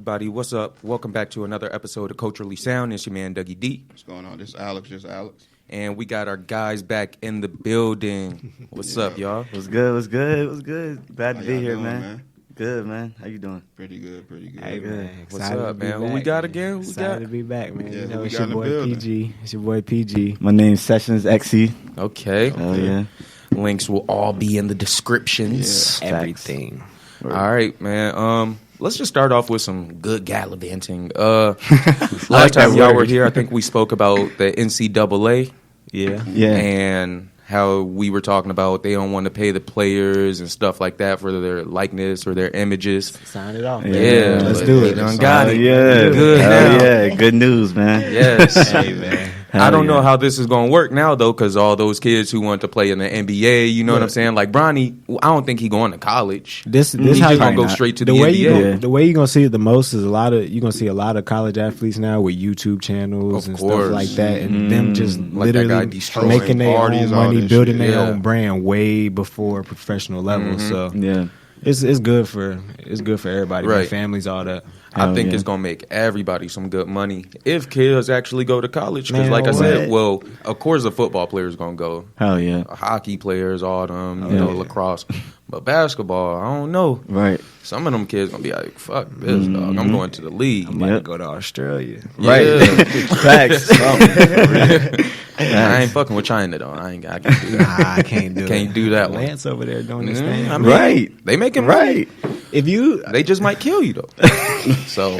everybody. What's up? Welcome back to another episode of Culturally Sound. It's your man, Dougie D. What's going on? This is Alex. And we got our guys back in the building. What's up, y'all? What's good? Glad to be here, doing, man. Good, man. How you doing? Pretty good. Hey, good. man. What's up, man? Who we got again? Excited to be back, man. Yeah, you know, we it's got your in the boy building. PG. It's your boy PG. My name's Sessions XE. Okay. Oh, yeah. Links will all be in the descriptions. Yeah. Everything. All right, man. Let's just start off with some good gallivanting. Last time y'all were here, I think we spoke about the NCAA. Yeah. Yeah. And how we were talking about they don't want to pay the players and stuff like that for their likeness or their images. Sign it off. Yeah, Let's but do they it. done got it. Yeah. Good now. Yeah. Good news, man. Yes. Hey, man. I don't know how this is going to work now, though, because all those kids who want to play in the NBA, you know what I'm saying? Like, Bronny, I don't think he going to college. This He's how just you going to go not. straight to the the way NBA. the way you're gonna see it the most is you're gonna see a lot of college athletes now with YouTube channels Of and course. stuff like that, and them just Like that guy literally destroying making their parties, own all money, that building shit. their Yeah. own brand way before professional level. So Yeah. it's good for everybody, Right. man, families, all that. I think yeah. it's going to make everybody some good money if kids actually go to college. Because, Man, like I said, what? well, of course, the football players going to go. Hell yeah. Hockey players, all them, you Yeah. know, lacrosse. But basketball, I don't know. Right. Some of them kids going to be like, fuck this, dog. I'm going to the league. I'm about to Yep. go to Australia. Right. Yeah. Facts. I ain't fucking with China, though. I can't do that. Nah, I can't do it. Can't do that one. Lance over there doing this Mhm. thing. I mean, Right. They making money. Right. If you They just might kill you, though. So,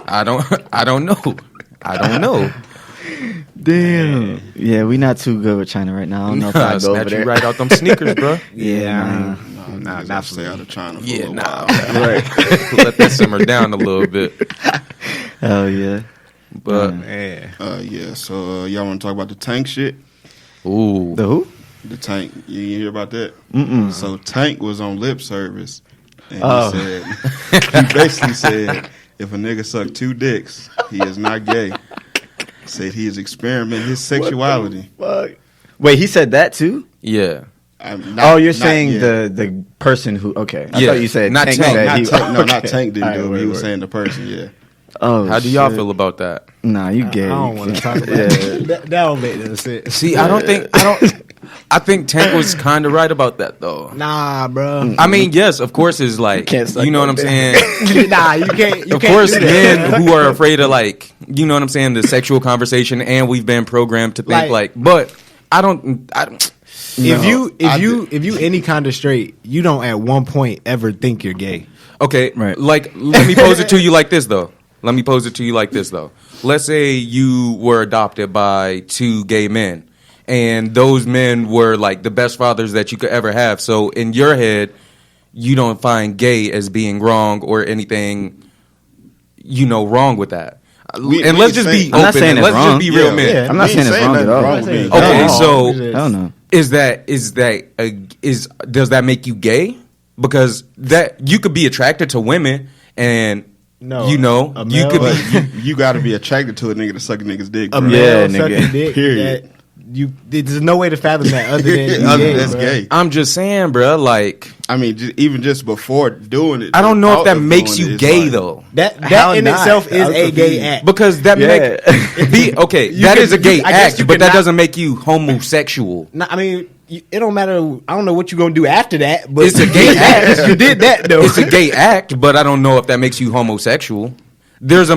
I don't know. Damn. Yeah, we not too good with China right now. I don't know if I go over Snatch you there. right out them sneakers, bro. yeah, Not not stay out of China for a Yeah, little nah. while. Right. Let that simmer down a little bit. Hell yeah. But, man. Yeah. So y'all want to talk about the Tank shit? ooh. The who? The Tank. You hear about that? Mm-mm. So Tank was on lip service, and Oh. he basically said, if a nigga suck 2 dicks, he is not gay. Said he is experimenting his sexuality. Fuck. Wait, he said that too? Yeah. Oh, you're saying the person who? Okay, I Yeah, thought you said not Tank. Tank. said not he- Tank. No, not okay. Tank didn't All do right, it. He word, was word. saying the person. Yeah. Oh, How do y'all shit. feel about that? Nah, you gay. I don't want to talk about Yeah. it. That don't make no sense. See, I think Tank was kind of right about that, though. Nah, bro. I mean, yes, of course, is like, Can't suck you know what no I'm dick. saying? Nah, you can't. You Of can't course, do that. men who are afraid of, like, you know what I'm saying, the sexual conversation, and we've been programmed to think, Like- but I don't. If you any kind of straight, you don't at one point ever think you're gay. Okay, Right. like, let me pose it to you like this, though. Let's say you were adopted by 2 gay men, and those men were, like, the best fathers that you could ever have. So, in your head, you don't find gay as being wrong or anything, wrong with that. And let's just be I'm not open. saying And it's let's just wrong. be real men. Yeah. I'm not We ain't saying it's wrong at nothing all. wrong with being Okay, gay. so Hell no. does that make you gay? Because that you could be attracted to women, and No, you a male- could But be. you got to be attracted to a nigga to suck a nigga's dick. A bro. Yeah, male nigga. sucking dick. Period. That there's no way to fathom that other than Other gay, than that's bro. gay. I'm just saying, bro. Like, I mean, even just before doing it, I don't know if thought that of makes doing you it, it's gay like- though, That How in not? itself is I was a gay confused. act. because that Yeah. that can- is a gay I guess act, you but that cannot- doesn't make you homosexual. Nah, I mean, it don't matter. I don't know what you're gonna do after that, but It's a gay act. You did that though. It's a gay act, but I don't know if that makes you homosexual. There's a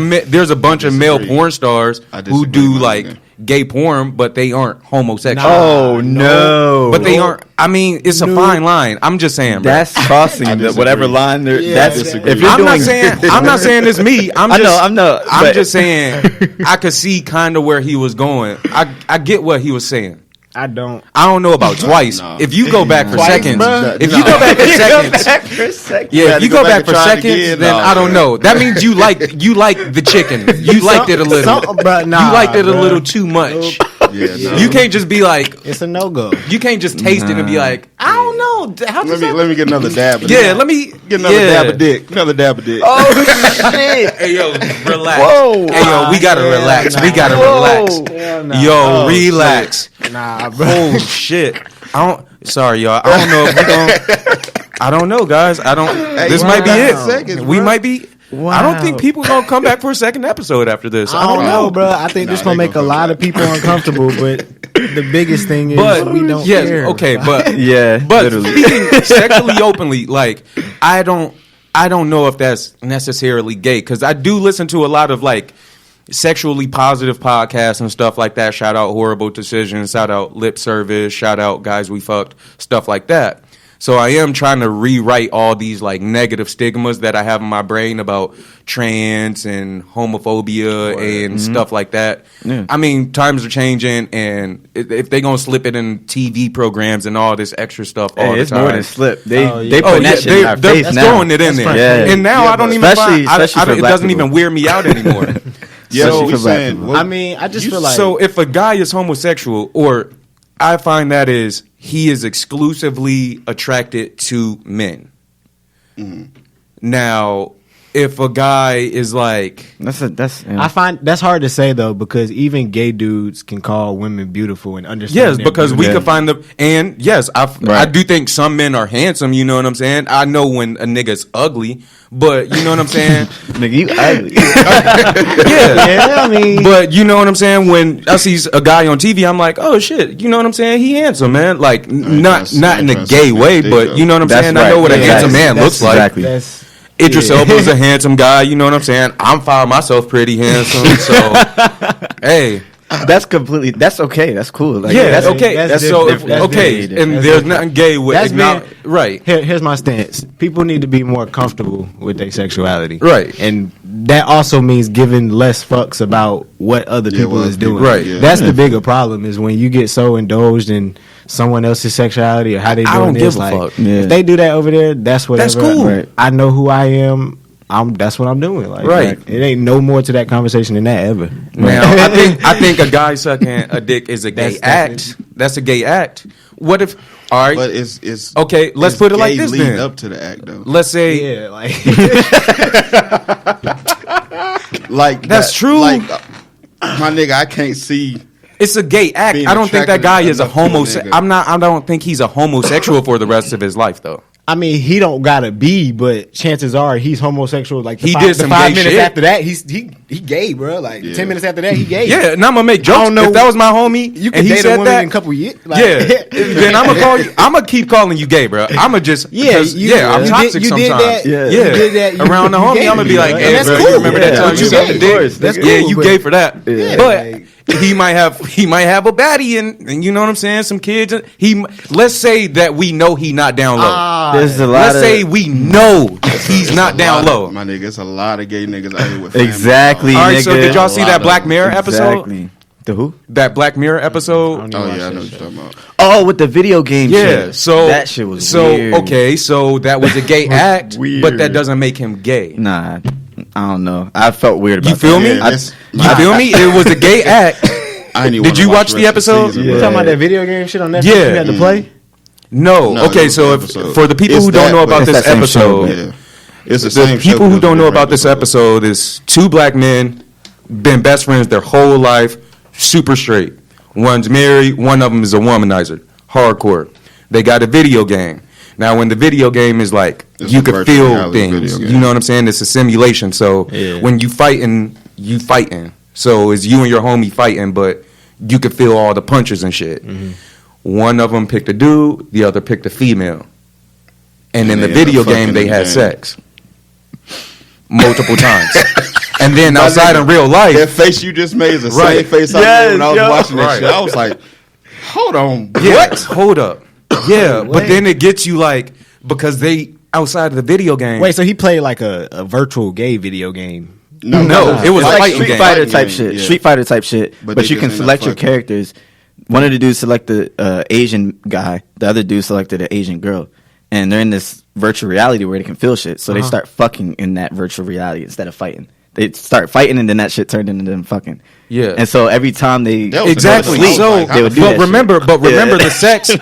bunch of male disagree. porn stars I who disagree, do my like nigga. gay porn, but they aren't homosexual. Oh no! But they aren't. I mean, it's a No. fine line. I'm just saying, bro. That's crossing I the, disagree. whatever line there. Yeah, that's I disagree. if you're I'm doing. not saying it's me. I'm I just, know. I'm but- just saying I could see kind of where he was going. I get what he was saying. I don't. I don't know about twice. No. If you go back for Twice, seconds, bruh? if you go back for seconds, yeah, if you go back for and try it seconds, again, then no, I don't bruh. know. That means you like the chicken. You liked it a little. Nah, You liked it a bruh. little too much. Yeah, no. You can't just be like, It's a no go. you can't just taste it and be like, I don't know. How does Let me get another dab. Of Yeah, dick. let me Get another yeah. dab of dick. Another dab of dick. oh shit! Hey yo, relax. Whoa. Hey yo, we gotta Hell relax. nah. We gotta Whoa. relax. Hell nah. Yo, Oh, relax. Nah, bro. Oh shit. Sorry, y'all. I don't know if we don't. I don't know, guys. This might be it. Seconds, We bro. might be. Wow. I don't think people gonna come back for a second episode after this. I don't know, bro. I think this gonna make a lot of people uncomfortable. But the biggest thing is we don't care. Okay, but Yeah, but literally. speaking sexually openly, like I don't know if that's necessarily gay because I do listen to a lot of like sexually positive podcasts and stuff like that. Shout out Horrible Decisions, shout out Lip Service, shout out Guys We Fucked, stuff like that. So I am trying to rewrite all these like negative stigmas that I have in my brain about trans and homophobia and stuff like that. Yeah. I mean, times are changing, and if they gonna slip it in TV programs and all this extra stuff all the it's time, more than slip. They Oh, they yeah. put that shit in our they're face now. throwing it in there. Yeah. And now Yeah, I don't but even especially find, for it black doesn't people. even wear me out anymore. Yeah, So- we for black saying. people. What, I mean, I just feel like So if a guy is homosexual, or I find that is he is exclusively attracted to men. Now, if a guy is like, That's yeah. I find that's hard to say though because even gay dudes can call women beautiful and understand. yes, their because we beauty. could find the, and yes, I Right. do think some men are handsome. You know what I'm saying? I know when a nigga's ugly, but you know what I'm saying? Nigga, you ugly. Yeah. I mean, But you know what I'm saying? When I see a guy on TV, I'm like, oh shit, you know what I'm saying? He handsome, man. Like not in a gay way, but you know what I'm That's saying? I know right. what a Yeah, handsome that's- man looks like. exactly. that's Idris Elba's a handsome guy, you know what I'm saying? I'm finding myself pretty handsome, so hey, That's okay. That's cool. Like, yeah, that's okay. that's So different. That's okay, different. and That's there's different. nothing gay with That's right. Here's my stance. People need to be more comfortable with their sexuality. Right. And that also means giving less fucks about what other Yeah, people what is other people- doing. Right. Yeah. That's the bigger problem is when you get so indulged in someone else's sexuality or how they I doing don't this. give a Like, fuck. Yeah. if they do that over there, that's whatever. That's cool. Right. I know who I am. That's what I'm doing. Like, Right. it ain't no more to that conversation than that ever. Now, I think a guy sucking a dick is a gay That's act. That's a gay act. What if? All right. But it's Okay, let's it's put it like gay this leading then. up to the act though. Let's say Yeah, like Like That's true. Like my nigga, I can't see. it's a gay act. Being I don't think that guy attracted is a enough to a homosexual. nigga. I don't think he's a homosexual for the rest of his life, though. I mean, he don't gotta be, but chances are he's homosexual. Like He the did the some 5 gay minutes shit. after that, he gay, bro. Like Yeah. 10 minutes after that, he gay. Yeah, and I'm gonna make jokes. I don't know. If that was my homie, you and can he date a said woman that, in a couple years. Like, yeah, then I'm gonna call you. I'm gonna keep calling you gay, bro. I'm gonna just Yeah, because, I'm you toxic did sometimes. that. Yeah. You did that. You- Around the you homie, gay, I'm gonna be bro. like, And hey, that's bro, cool. you remember that Yeah, time but you you got gay. the dick? Of course, that's Yeah, cool, you but- gay for that. Yeah. But he might have a baddie and you know what I'm saying, some kids. Let's say that we know he not down low. There's a lot Let's of say we know he's It's not a down lot low. of, my nigga. It's a lot of gay niggas out here with family. Exactly. All right, nigga. so did y'all see A that lot Black of- Mirror episode? Exactly. The who? That Black Mirror episode. Oh yeah, I know what you're talking about. Oh, with the video game Yeah, shit. so that shit was so weird. okay, so that was a gay act, weird. but that doesn't make him gay. Nah, I don't know. I felt weird about You feel that. me? Yeah, that's- You feel me? It was a gay act. I ain't even Did wanna you watch the the rest of episode? season, Yeah. You bro. talking about that video game shit on Netflix? Yeah. You had to play. No. No, Okay, it was so the if episode. for the people It's who don't that, know but about it's this that same show, episode, Yeah, it's the the same show, people who but don't know different about this episode. episode is two black men, been best friends their whole life, super straight. One's married, one of them is a womanizer, hardcore. They got a video game. Now, when the video game is like, It's you a can virtual feel reality things. video game. You know what I'm saying? It's a simulation. So Yeah. when you fighting. So it's you and your homie fighting, but you can feel all the punches and shit. Mm-hmm. One of them picked a dude, the other picked a female. And in And the they video end up game, fucking they in the had game. sex multiple times. And then outside in real life, That face you just made is the Right. same face I Yes, made when I was yo. watching that Right. shit. I was like, hold on, yeah, what? hold up. Yeah, but Wait. then it gets you like, because they outside of the video game. Wait, so he played like a virtual gay video game? No, it was It's a like fighting Street game. Fighter Fighting type game, shit. yeah. Street Fighter type shit. But But they you just can end up select your fucking. characters. One of the dudes selected Asian guy. The other dude selected an Asian girl. And they're in this virtual reality where they can feel shit. So they start fucking in that virtual reality instead of fighting. They start fighting and then that shit turned into them fucking. Yeah. And so every time they That was Exactly. another thing. So, Like, they would do but that remember, shit. but remember Yeah.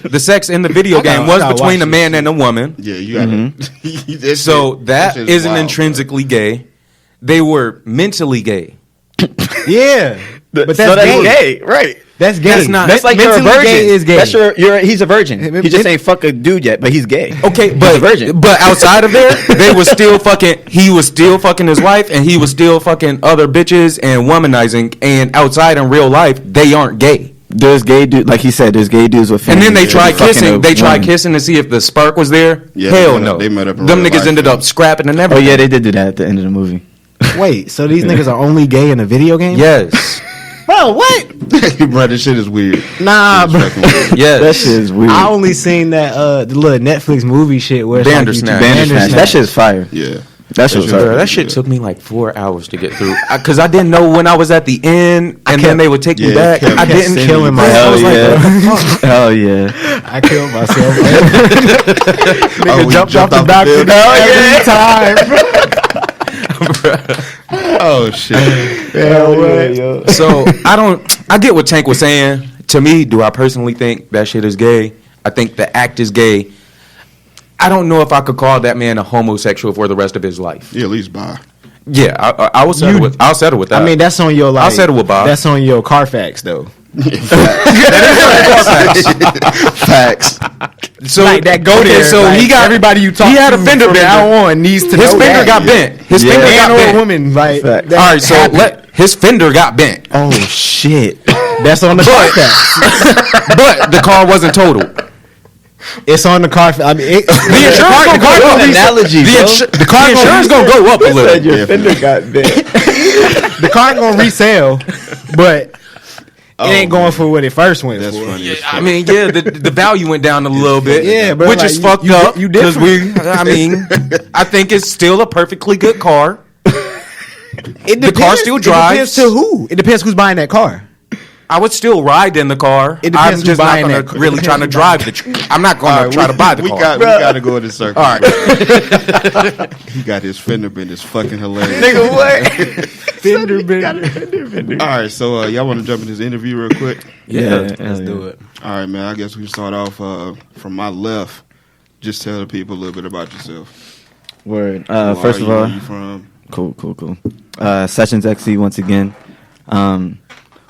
the sex in the video I gotta- game I was gotta between a watch man and a woman. Yeah, you got to. So that isn't intrinsically gay. They were mentally gay. Yeah, but so that's that's gay. gay, right? That's gay. That's not. That's like you're a mentally virgin. gay is gay. That's he's a virgin. He just ain't fuck a dude yet, but he's gay. Okay, He's but a virgin. But outside of there, they was still fucking. He was still fucking his wife, and he was still fucking other bitches and womanizing. And outside in real life, they aren't gay. There's gay dude, like he said. There's gay dudes with. And then they tried fucking kissing. a They tried woman. kissing to see if the spark was there. Yeah, Hell they met no. up- they met up in Them real niggas life, ended yeah. up scrapping and Oh everything. yeah, they did do that at the end of the movie. Wait, so these niggas are only gay in a video game? Yes. Bro, what? Bro, this shit is weird. Nah, bro. Fucking weird. Yes. That shit is weird. I only seen that the little Netflix movie shit where it's like you Bandersnatch. do Bandersnatch. That shit is fire. Yeah. That shit was That fire. Bro, that shit took me like 4 hours to get through because I didn't know when I was at the end, and then they would take me yeah, back. kept- I kept didn't sending killing you my- back. I Hell was like, yeah. Hell yeah. I killed myself. Oh, we jumped off the building. balcony every time. Oh shit. Hell yeah. So I get what Tank was saying. To me, do I personally think that shit is gay? I think the act is gay. I don't know if I could call that man a homosexual for the rest of his life. Yeah, at least bye. Yeah, I will settle with. I'll settle with that. I mean, that's on your like. I'll settle with Bob. That's on your Carfax though. Facts. so Like that go okay, there. So like, he got everybody you talk He had to a fender from bender. now on needs to His know fender that. got bent. His Yeah. fender got Man or a bent. woman, like Fact. that All right, so happened. his fender got bent, Oh shit. That's on the Carfax. but the car wasn't totaled. It's on the Carfax. I mean, The insurance gonna go up. Analogy, The car insurance gonna go up a little. your fender got bent. the car ain't gonna resell, but it ain't going for what it first went That's for. funny. as fuck. I mean, yeah, the value went down a little bit. Yeah, but which like, is fucked you up. you Because different. I mean, I think it's still a perfectly good car. It The car still drives. It depends to who. It depends who's buying that car. I would still ride in the car. It I'm depends just who's not buying gonna that. really It trying to depends drive I'm not All gonna right, try to buy the we car. we gotta go in the circle. All right. He got his fender bent. It's fucking hilarious. Nigga, what? Fender bender. All right, so y'all want to jump in this interview real quick? Let's do it. All right, man. I guess we can start off from my left. Just tell the people a little bit about yourself. Word. Who First are of you? all, Where you from? cool. Sessions XC once again.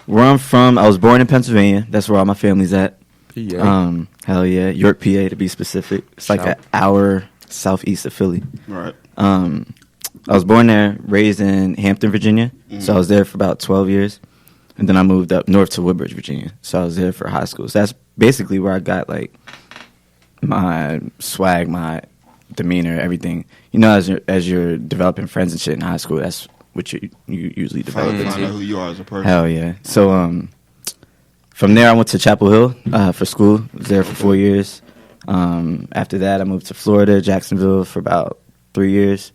Where I'm from, I was born in Pennsylvania. That's where all my family's at. Hell yeah, York, PA to be specific. It's like an hour southeast of Philly. Right. I was born there, raised in Hampton, Virginia. So I was there for about 12 years. And then I moved up north to Woodbridge, Virginia. So I was there for high school. So that's basically where I got like my swag, my demeanor, everything. You know, as you're developing friends and shit in high school, that's what you usually develop Find into. out who you are as a person. Hell yeah. So from there I went to Chapel Hill for school. Was there for 4 years. After that I moved to Florida, Jacksonville for about 3 years.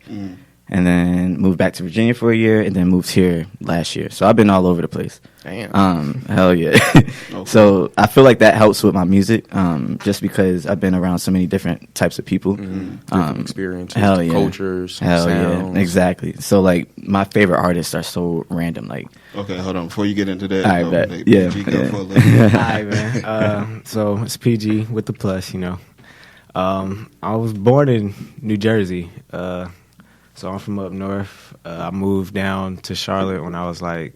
And then moved back to Virginia for a year, and then moved here last year. So I've been all over the place. Damn. Hell yeah. So I feel like that helps with my music, just because I've been around so many different types of people. Different experiences, Hell yeah. cultures, Hell sounds. yeah. Exactly. So like my favorite artists are so random. Like Okay, hold on. Before you get into that, I bet. hey, Yeah, PG, go yeah. for a little bit. All right, man. So it's PG with the plus, you know. I was born in New Jersey, so I'm from up north. I moved down to Charlotte when I was like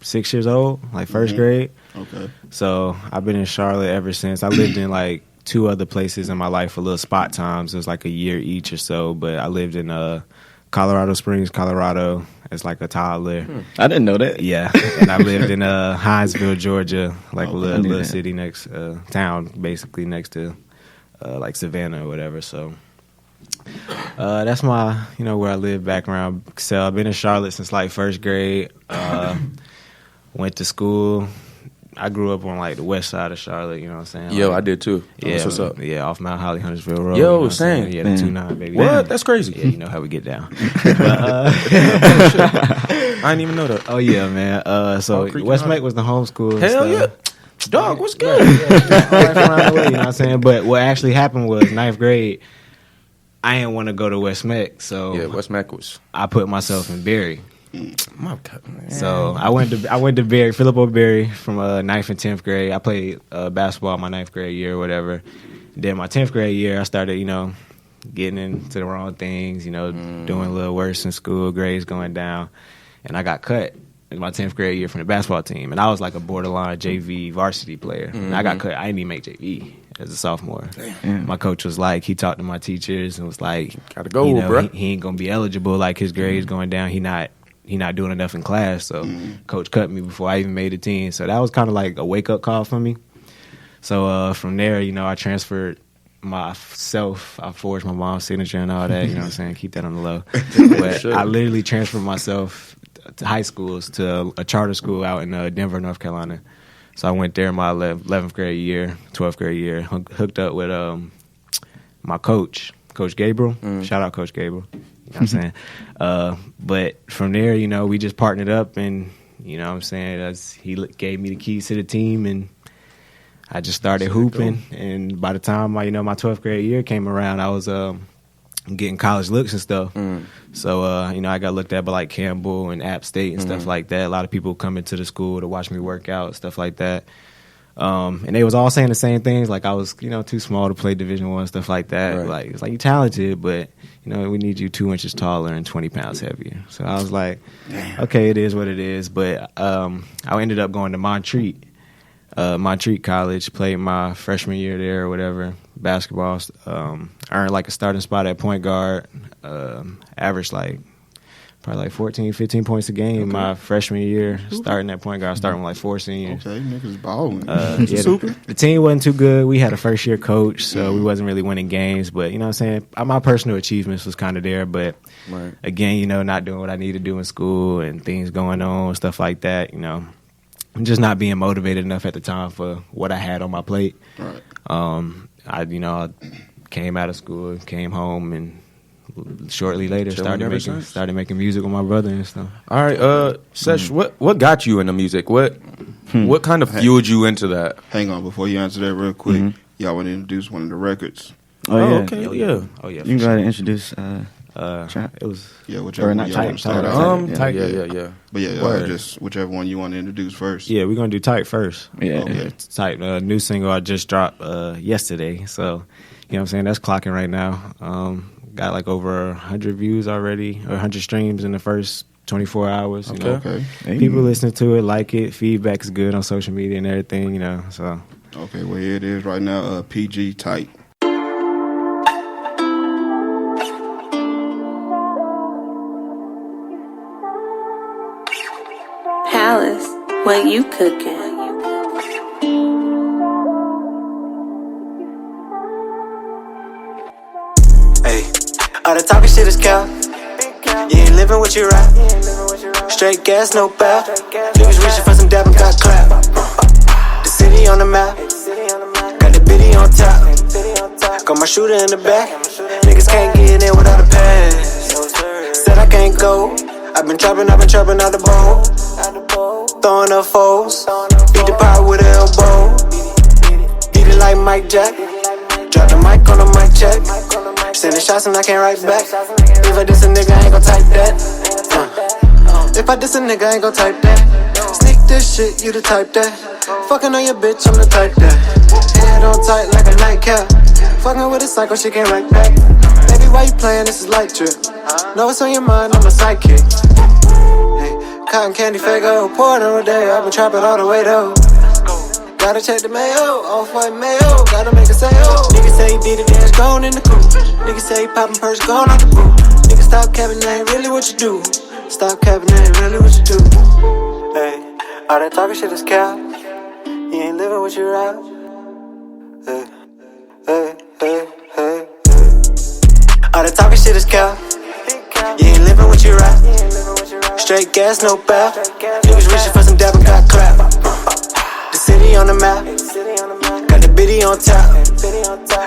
6 years old, like first grade. Okay. So I've been in Charlotte ever since. I lived in like 2 other places in my life for little spot times. It was like a year each or so. But I lived in Colorado Springs, Colorado as like a toddler. I didn't know that. Yeah, and I lived in Hinesville, Georgia, like a I little knew that. city next town, basically next to like Savannah or whatever. So that's my, where I live background. So I've been in Charlotte since like first grade. Went to school. I grew up on like the west side of Charlotte. You know what I'm saying? Yo, like, I did too. Yeah, That's what's up. Yeah, off Mount Holly, Huntersville Road. Yo, you know what I'm saying? same. Yeah, the 2-9, baby. What? That's crazy. Yeah, you know how we get down. I didn't even know that. Oh yeah, man. So Oh, Creek West High. Meck was the homeschool. and Hell stuff. yeah. Dog, what's good? All right, from around the way, you know what I'm saying? But what actually happened was 9th grade, I didn't want to go to West Meck, so Yeah, West Mac was. I put myself in Berry. My God, man. So I went to Berry, Philip O'Berry from 9th and 10th grade. I played basketball my 9th grade year or whatever. Then my 10th grade year, I started, getting into the wrong things, doing a little worse in school, grades going down, and I got cut. in my 10th grade year from the basketball team, and I was like a borderline JV varsity player. And I got cut. I didn't even make JV as a sophomore. My coach was like, he talked to my teachers and was like, Gotta go, bro. He ain't gonna be eligible. Like his grades going down. He not doing enough in class. So coach cut me before I even made the team. So that was kind of like a wake up call for me. So from there, I transferred myself. I forged my mom's signature and all that. You know what I'm saying? Keep that on the low. But I literally transferred myself to high schools to a charter school out in Denver, North Carolina. So I went there my 11th grade year, 12th grade year, hooked up with my coach, Coach Gabriel. Shout out Coach Gabriel. You know what I'm saying? But from there, we just partnered up, and you know what I'm saying, he gave me the keys to the team, and I just started hooping. And by the time my 12th grade year came around, I was getting college looks and stuff. So I got looked at by like Campbell and App State and stuff like that. A lot of people come into the school to watch me work out, stuff like that. And they was all saying the same things, like I was too small to play Division I, stuff like that. Right. Like it's like, you're talented, but we need you 2 inches taller and 20 pounds heavier. So I was like, okay, it is what it is. But I ended up going to Montreat College, played my freshman year there or whatever, basketball, earned like a starting spot at point guard, averaged like probably like 14, 15 points a game my freshman year, starting at point guard, starting with like 4 seniors. Okay, niggas balling. The team wasn't too good. We had a first year coach, so we wasn't really winning games, but you know what I'm saying, my personal achievements was kind of there, but again, not doing what I need to do in school and things going on, stuff like that, I'm just not being motivated enough at the time for what I had on my plate. Right. I came out of school, came home, and shortly later started making music with my brother and stuff. All right, Sesh, what got you into music? What kind of fueled you into that? Hang on, before you answer that real quick, y'all want to introduce one of the records. Oh, yeah. Okay, yeah. Oh yeah. You can go ahead and introduce. It was whichever or not one y'all want to start Type. out. Type, yeah. But just whichever one you want to introduce first. Yeah, we're gonna do Type first. Yeah. Okay. Type, new single I just dropped yesterday. So, you know what I'm saying? That's clocking right now. Got like over 100 views already, or 100 streams in the first 24 hours. Okay. People listen to it, like it. Feedback is good on social media and everything, so. Okay, well, here it is right now, PG Type. Palace, what you cooking? Hey, all the talking shit is cap. You ain't living what you rap. Straight gas, no bap. Niggas reaching for some dab and got clap. The city on the map. Got the biddy on top. Got my shooter in the back. Niggas can't get in without a pass. Said I can't go. I've been trapping out the bowl. Throwing up foes. Beat the pot with an elbow. Beat it like Mike Jack. Drop the mic on the mic check. Sending shots and I can't write back. If I diss a nigga, I ain't gon' type that. If I diss a nigga, I ain't gon' type that. Sneak this shit, you the type that. Fucking on your bitch, I'm the type that. Head on tight like a nightcap. Fucking with a psycho, she can't write back. Baby, why you playing? This is light trip. Know what's on your mind, I'm a sidekick. Hey, cotton candy Fago, pour it on a day. I've been trapping all the way though. Gotta check the mayo, off-white mayo. Gotta make a sale. Niggas say he did it, dance gone in the coupe. Niggas say he poppin' purse, gone out the boot. Niggas stop capping, that ain't really what you do. Stop capping, that ain't really what you do. Hey, all that talking shit is cap. You ain't living what you rap. Hey, hey, hey, hey, hey. All that talking shit is cap. You ain't living what you rap. Straight gas, no bap. Niggas reaching for some dab and got clap. City on the map, got the biddy on top,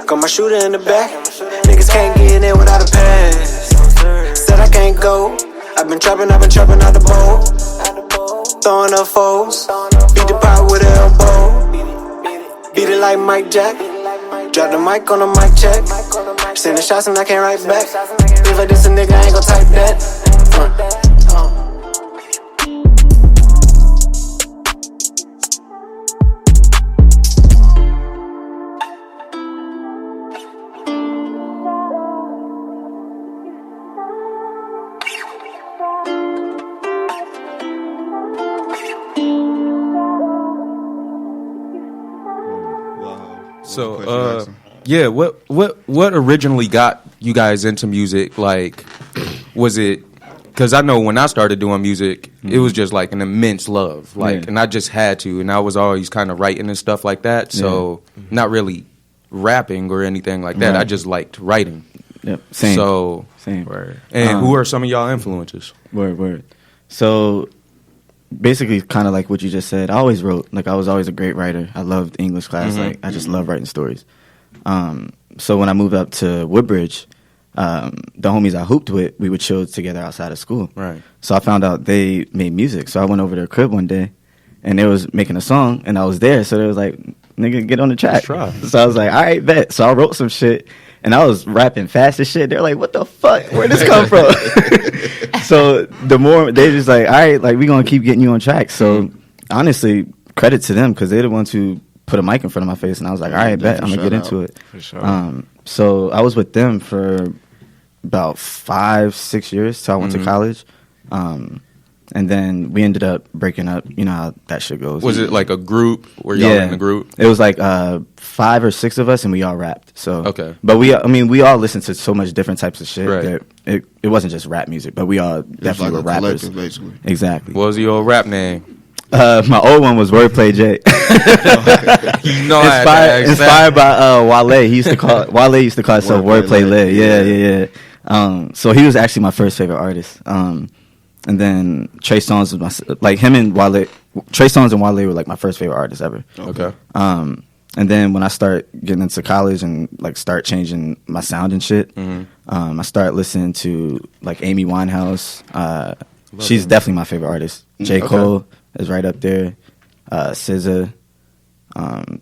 got my shooter in the back. Niggas can't get in without a pass. Said I can't go. I've been trapping out the bowl. Throwing up foes. Beat the pot with an elbow. Beat it like Mike Jack. Drop the mic on the mic check. Sending shots and I can't write back. If I diss a nigga, I ain't gon' type that. So, yeah, what originally got you guys into music? Like, was it? Because I know when I started doing music, it was just like an immense love, like, and I just had to, and I was always kind of writing and stuff like that. So, not really rapping or anything like that. I just liked writing. Yep. Same. So, same. Word. And who are some of y'all influences? Word. So, basically, kind of like what you just said. I always wrote. Like, I was always a great writer. I loved English class. Like, I just love writing stories. So when I moved up to Woodbridge, the homies I hooped with, we would chill together outside of school. Right. So I found out they made music. So I went over to their crib one day, and they was making a song, and I was there. So they was like, "Nigga, get on the track." So I was like, "All right, bet." So I wrote some shit, and I was rapping fast as shit. They're like, "What the fuck? Where'd this come from?" So the more they just like, "All right, like we gonna keep getting you on track." So honestly, credit to them because they're the ones who put a mic in front of my face, and I was like, all right, bet, I'm going to get into it. For sure. So I was with them for about 5-6 years till I went to college. And then we ended up breaking up. You know how that shit goes. Was it like a group? Were y'all in a group? It was like 5 or 6 of us, and we all rapped. So okay. But we all listened to so much different types of shit that it wasn't just rap music, but we all definitely were rappers. Basically. Exactly. What was your old rap name? My old one was Wordplay J. You know, inspired by Wale. He used to call himself Wordplay Lay. Yeah. So he was actually my first favorite artist. And then Trey Songz was him and Wale. Trey Songz and Wale were like my first favorite artists ever. Okay. And then when I start getting into college and like start changing my sound and shit, I started listening to like Amy Winehouse. She's definitely my favorite artist. J. Cole is right up there. SZA.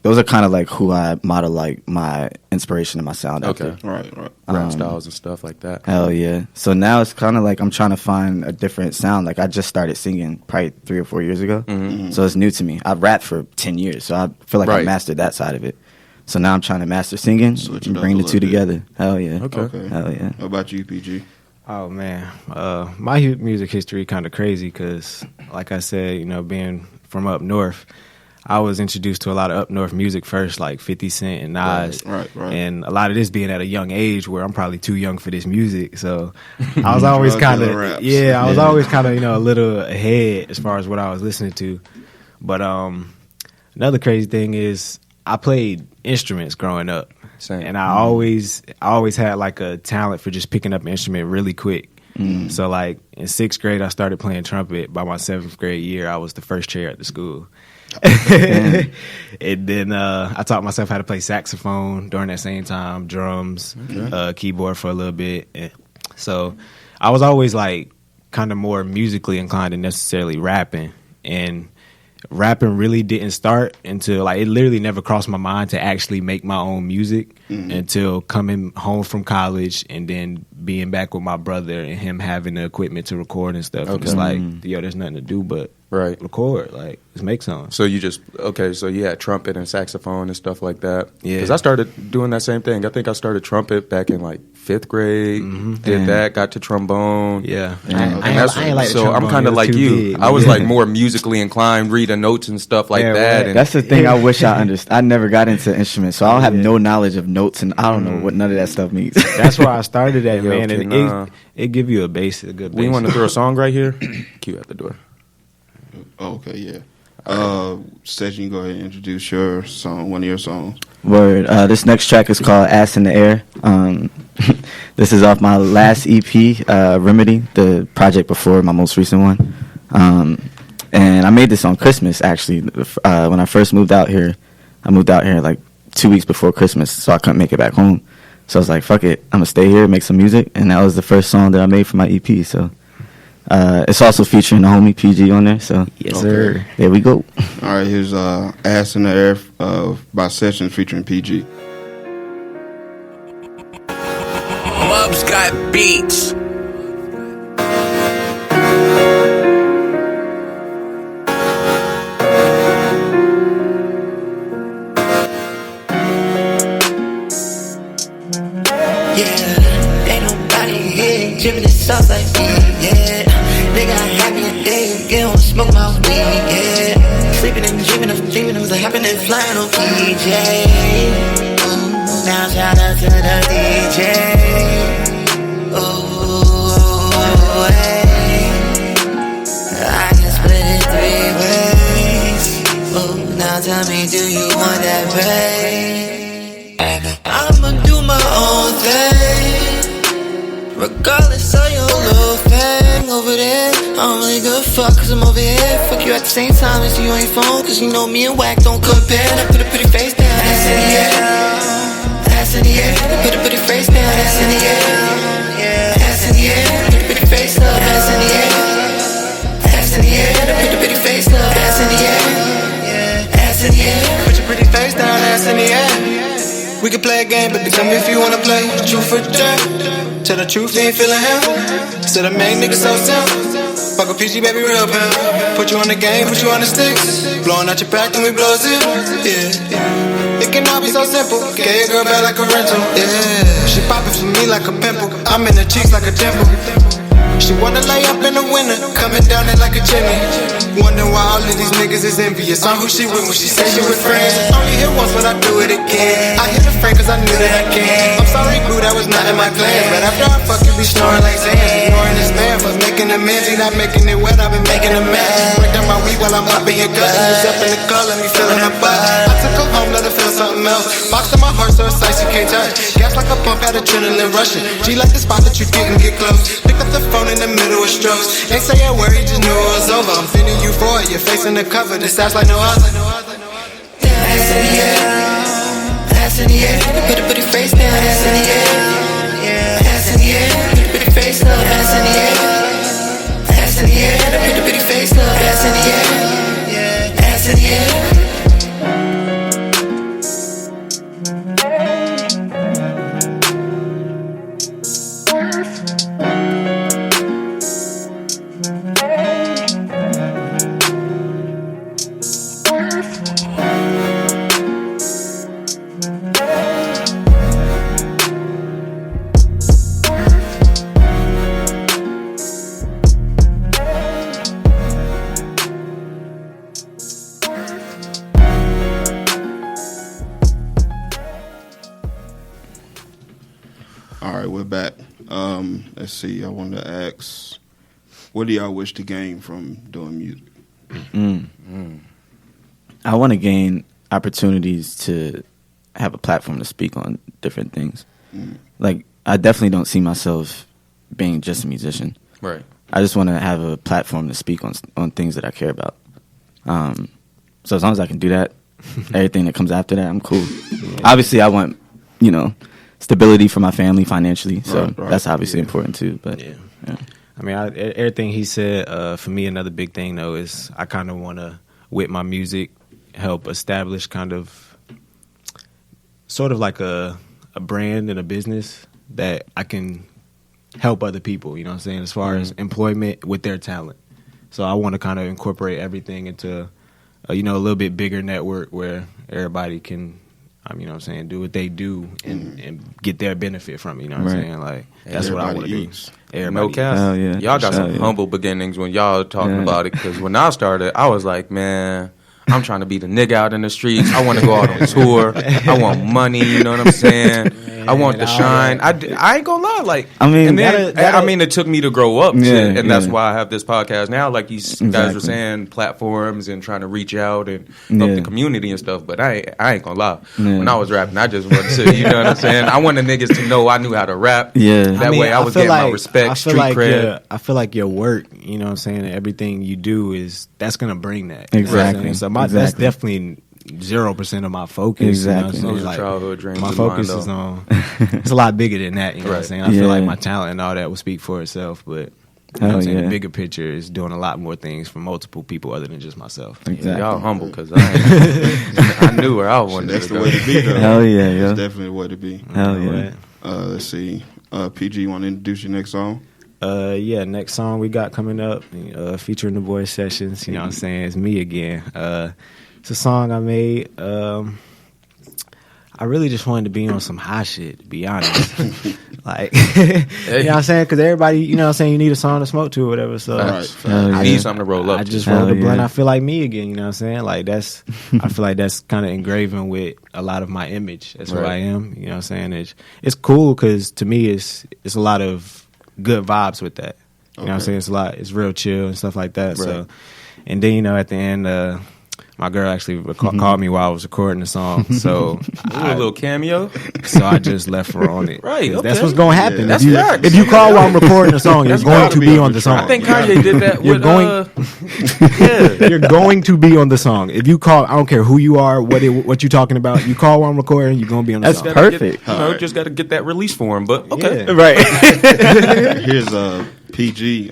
Those are kind of like who I model like my inspiration and my sound after. Right. Rap styles and stuff like that. Hell yeah. So now it's kind of like I'm trying to find a different sound. Like I just started singing probably 3 or 4 years ago. So it's new to me. I've rapped for 10 years, so I feel like I mastered that side of it. So now I'm trying to master singing and bring the two together. Hell yeah. Okay. Hell yeah. What about you, PG? Oh man, my music history kind of crazy because, like I said, you know, being from up north, I was introduced to a lot of up north music first, like 50 Cent and Nas, right. And a lot of this being at a young age where I'm probably too young for this music, so I was always kind of always kind of a little ahead as far as what I was listening to. But another crazy thing is I played instruments growing up. Same. And I always had like a talent for just picking up an instrument really quick. So like in 6th grade, I started playing trumpet. By my 7th grade year, I was the first chair at the school. And then I taught myself how to play saxophone during that same time, drums, keyboard for a little bit. And so I was always like kind of more musically inclined than necessarily rapping. And rapping really didn't start until like it literally never crossed my mind to actually make my own music until coming home from college and then being back with my brother and him having the equipment to record and stuff. And it's like, yo, there's nothing to do but record, like just make songs. So so you had trumpet and saxophone and stuff like that. Yeah, because I started doing that same thing. I think I started trumpet back in like 5th grade. Did that, got to trombone. Yeah. So I'm kind of like you. I was like more musically inclined, reading notes and stuff like that. And that's the thing I wish I understood. I never got into instruments, so I don't have no knowledge of notes, and I don't know what none of that stuff means. That's where I started at, man. And it give you a good base. We want to throw a song right here. Cue at the door. Oh, okay, yeah. Session, you go ahead and introduce your song, one of your songs. Word. This next track is called Ass in the Air. This is off my last EP, Remedy, the project before my most recent one. And I made this on Christmas, actually. When I first moved out here, like 2 weeks before Christmas, so I couldn't make it back home. So I was like, fuck it, I'm going to stay here, make some music. And that was the first song that I made for my EP, so... it's also featuring the homie PG on there, so yes, sir. There we go. All right, here's Ass in the Air by Sessions featuring PG. Mubs got beats. Yeah, ain't nobody here giving this sauce like me, yeah. Nigga, I happy a day, get on smoke my weed, yeah. Sleeping and dreaming of was a happening flying on PJ. Now shout out to the DJ. Ooh, hey. I can split it 3 ways. Ooh, now tell me, do you want that pay? I'ma do my own thing, regardless of your little thing over there. I don't really give a fuck cause I'm over here. Fuck you at the same time as you on your phone, cause you know me and Wack don't compare. Now put a pretty face down, ass in the air. Ass in the air, put a pretty face down, ass in the air. Ass in the air, put a pretty face up, ass in the air. Ass in the air, put a pretty face up, ass in the air. Ass in the air, put your pretty face down, ass in the air. We can play a game, baby, tell me if you wanna play. Truth or dare. Tell the truth, you ain't feeling hell. Still the main nigga so simple. Fuck a PG, baby, real pal. Put you on the game, put you on the sticks. Blowing out your back, then we blow zip. Yeah. It can all be so simple. Get your girl back like a rental. Yeah. She poppin' for me like a pimple. I'm in the cheeks like a dimple. She wanna lay up in the winter, coming down it like a chimney. Wonder why all of these niggas is envious on who she with when she say she with friends. Only hit once, but I do it again. I hit a friend cause I knew that I can. I'm sorry, boo, that was not in my plans. But after I fuck you, be snoring like Zans. Ignoring this man for making amends. He not making it wet, I've been making a mess. Break down my weed while I'm up in your gut. He's up in the car, let me feel in her butt. I took her home, let her feel something else. Box in my heart so it's ice, you can't touch. Gas like a pump, had adrenaline rushing. G like the spot that you didn't get close. Pick up the phone in the middle of strokes. Ain't say a word, he just knew it was over. I'm feeling you for it, you're facing the cover. This sounds like no other. Ass in the air, ass in the air. Put a pretty face down, ass in the air. Ass in the air, put a pretty face up, ass in the air. Ass in the air, put a pretty face up, ass in the air. Ass in the air. All right, we're back. Let's see. I wanted to ask, what do y'all wish to gain from doing music? I want to gain opportunities to have a platform to speak on different things. Like, I definitely don't see myself being just a musician. Right. I just want to have a platform to speak on things that I care about. So as long as I can do that, everything that comes after that, I'm cool. Obviously, I want, stability for my family financially. So that's obviously important too. But yeah. I mean, everything he said, for me, another big thing, though, is I kind of want to, with my music, help establish kind of sort of like a brand and a business that I can help other people, you know what I'm saying, as far as employment with their talent. So I want to kind of incorporate everything into, a little bit bigger network where everybody can, you know what I'm saying, do what they do and get their benefit from it, you know what I'm saying? Like, that's what I want to do. Everybody No cap. Y'all got some humble beginnings when y'all talking about it, because when I started, I was like, man, I'm trying to be the nigga out in the streets. I want to go out on tour. I want money, you know what I'm saying? I want to shine. I ain't gonna lie, like, I mean, it took me to grow up, and that's why I have this podcast now. Like you guys were saying, platforms and trying to reach out and help the community and stuff. But I ain't gonna lie, when I was rapping, I just wanted to, you know what I'm saying? I wanted niggas to know I knew how to rap. Yeah, that way I was getting my respect, street cred. I feel like your work, you know what I'm saying, and everything you do that's gonna bring that. Exactly. So that's definitely 0% of my focus. Exactly. You know Those are childhood dreams. My focus is on. It's a lot bigger than that. You know what I'm saying? I feel like my talent and all that will speak for itself, but you know what I'm saying? The bigger picture is doing a lot more things for multiple people other than just myself. Exactly. Y'all humble, because I knew where I wanted That's to the go. way to be, though. Hell yeah, yo. That's definitely the way to be. Hell yeah. Let's see. PG, you want to introduce your next song? Next song we got coming up, featuring the Boy Sessions. You know what I'm saying? It's me again. It's a song I made. I really just wanted to be on some high shit, to be honest. Like, you know what I'm saying? Because everybody, you know what I'm saying, you need a song to smoke to or whatever. So I need something to roll up. I just to. rolled a blunt. I feel like me again. You know what I'm saying? Like I feel like that's kind of engraving with a lot of my image. That's who I am. You know what I'm saying? It's cool because to me, it's a lot of good vibes with that. You know what I'm saying? It's real chill and stuff like that. Right. So, and then, you know, at the end, my girl actually called me while I was recording the song. So a little cameo. So I just left her on it. Right. Okay. That's what's going to happen. Yeah, if you call while I'm recording the song, you're going to be on the song. I think Kanye did that with You're going to be on the song. If you call, I don't care who you are, what you're talking about. You call while I'm recording, you're going to be on the song. That's perfect. Just got to get that release form. But okay. Yeah. Right. Here's PG,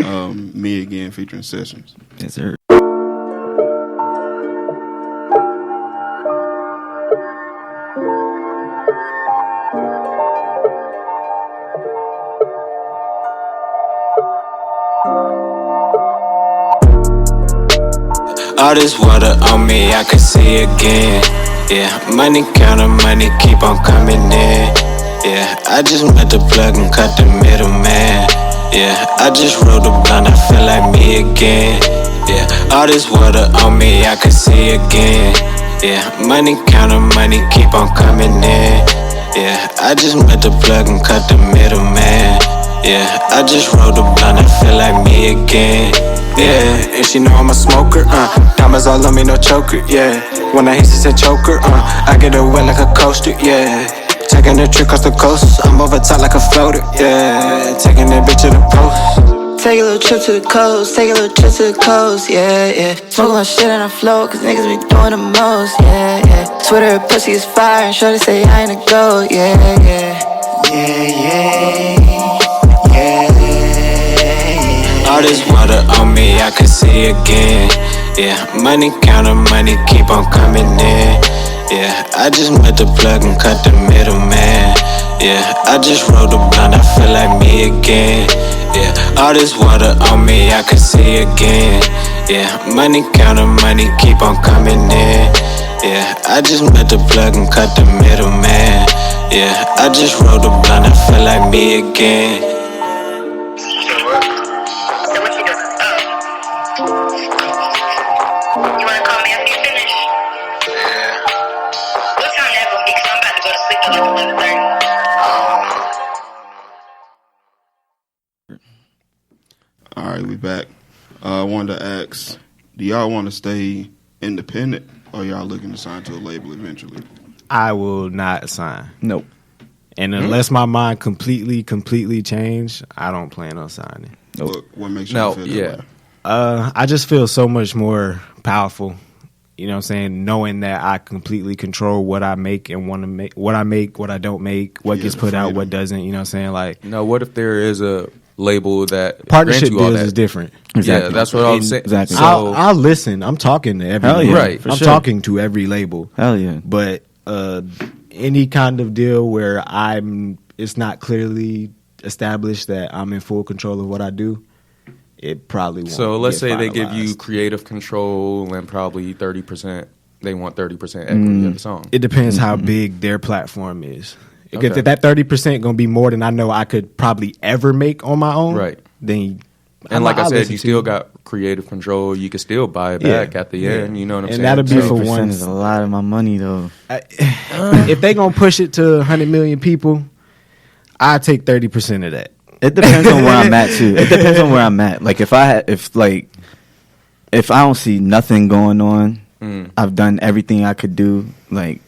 Me Again featuring Sessions. Yes, sir. All this water on me, I can see again. Yeah, money counter, money keep on coming in. Yeah, I just met the plug and cut the middleman. Yeah, I just rolled a blunt, I feel like me again. Yeah, all this water on me, I can see again. Yeah, money counter, money keep on coming in. Yeah, I just met the plug and cut the middleman. Yeah, I just rolled a blunt, I feel like me again. Yeah, and she know I'm a smoker, diamonds all on me, no choker, yeah. When I hit, she said choker, I get her wet like a coaster, yeah. Taking a trip across the coast, I'm over top like a floater, yeah. Taking that bitch to the post. Take a little trip to the coast, take a little trip to the coast, yeah, yeah. Smoke my shit and I float, cause niggas be doing the most, yeah, yeah. Twitter pussy is fire, and shorty say I ain't a goat, yeah, yeah. Yeah, yeah, yeah. All this water on me, I can see again. Yeah, money counter, money keep on coming in. Yeah, I just met the plug and cut the middleman. Yeah, I just rolled a blunt, I feel like me again. Yeah, all this water on me, I can see again. Yeah, money counter, money keep on coming in. Yeah, I just met the plug and cut the middleman. Yeah, I just rolled a blunt, I feel like me again. All right, we back. I wanted to ask, do y'all want to stay independent or y'all looking to sign to a label eventually? I will not sign. Nope. And unless my mind completely change, I don't plan on signing. Nope. What makes you feel that way? I just feel so much more powerful. You know what I'm saying? Knowing that I completely control what I make and want to make, what I make, what I don't make, what gets put out, what doesn't. You know what I'm saying? Like, no, what if there is a label that partnership you all deals that? is different. Exactly. Yeah, that's what I'm saying. Exactly. So, I'll listen. I'm talking to every label. Right, I'm talking to every label. Hell yeah. But any kind of deal where it's not clearly established that I'm in full control of what I do, it probably won't. So let's say they give finalized. you creative control and probably 30%. They want 30% equity of the song. It depends how big their platform is. Okay. If that 30% gonna be more than I know I could probably ever make on my own, Right. Then And like I said, listen you to still got creative control. You can still buy it back at the end. You know what I'm And saying? that'll be for 30% one. is a lot of my money though. If they gonna push it to 100 million people, I take 30% of that. It depends on where I'm at too. It depends on where I'm at. Like if I don't see nothing going on, I've done everything I could do. Like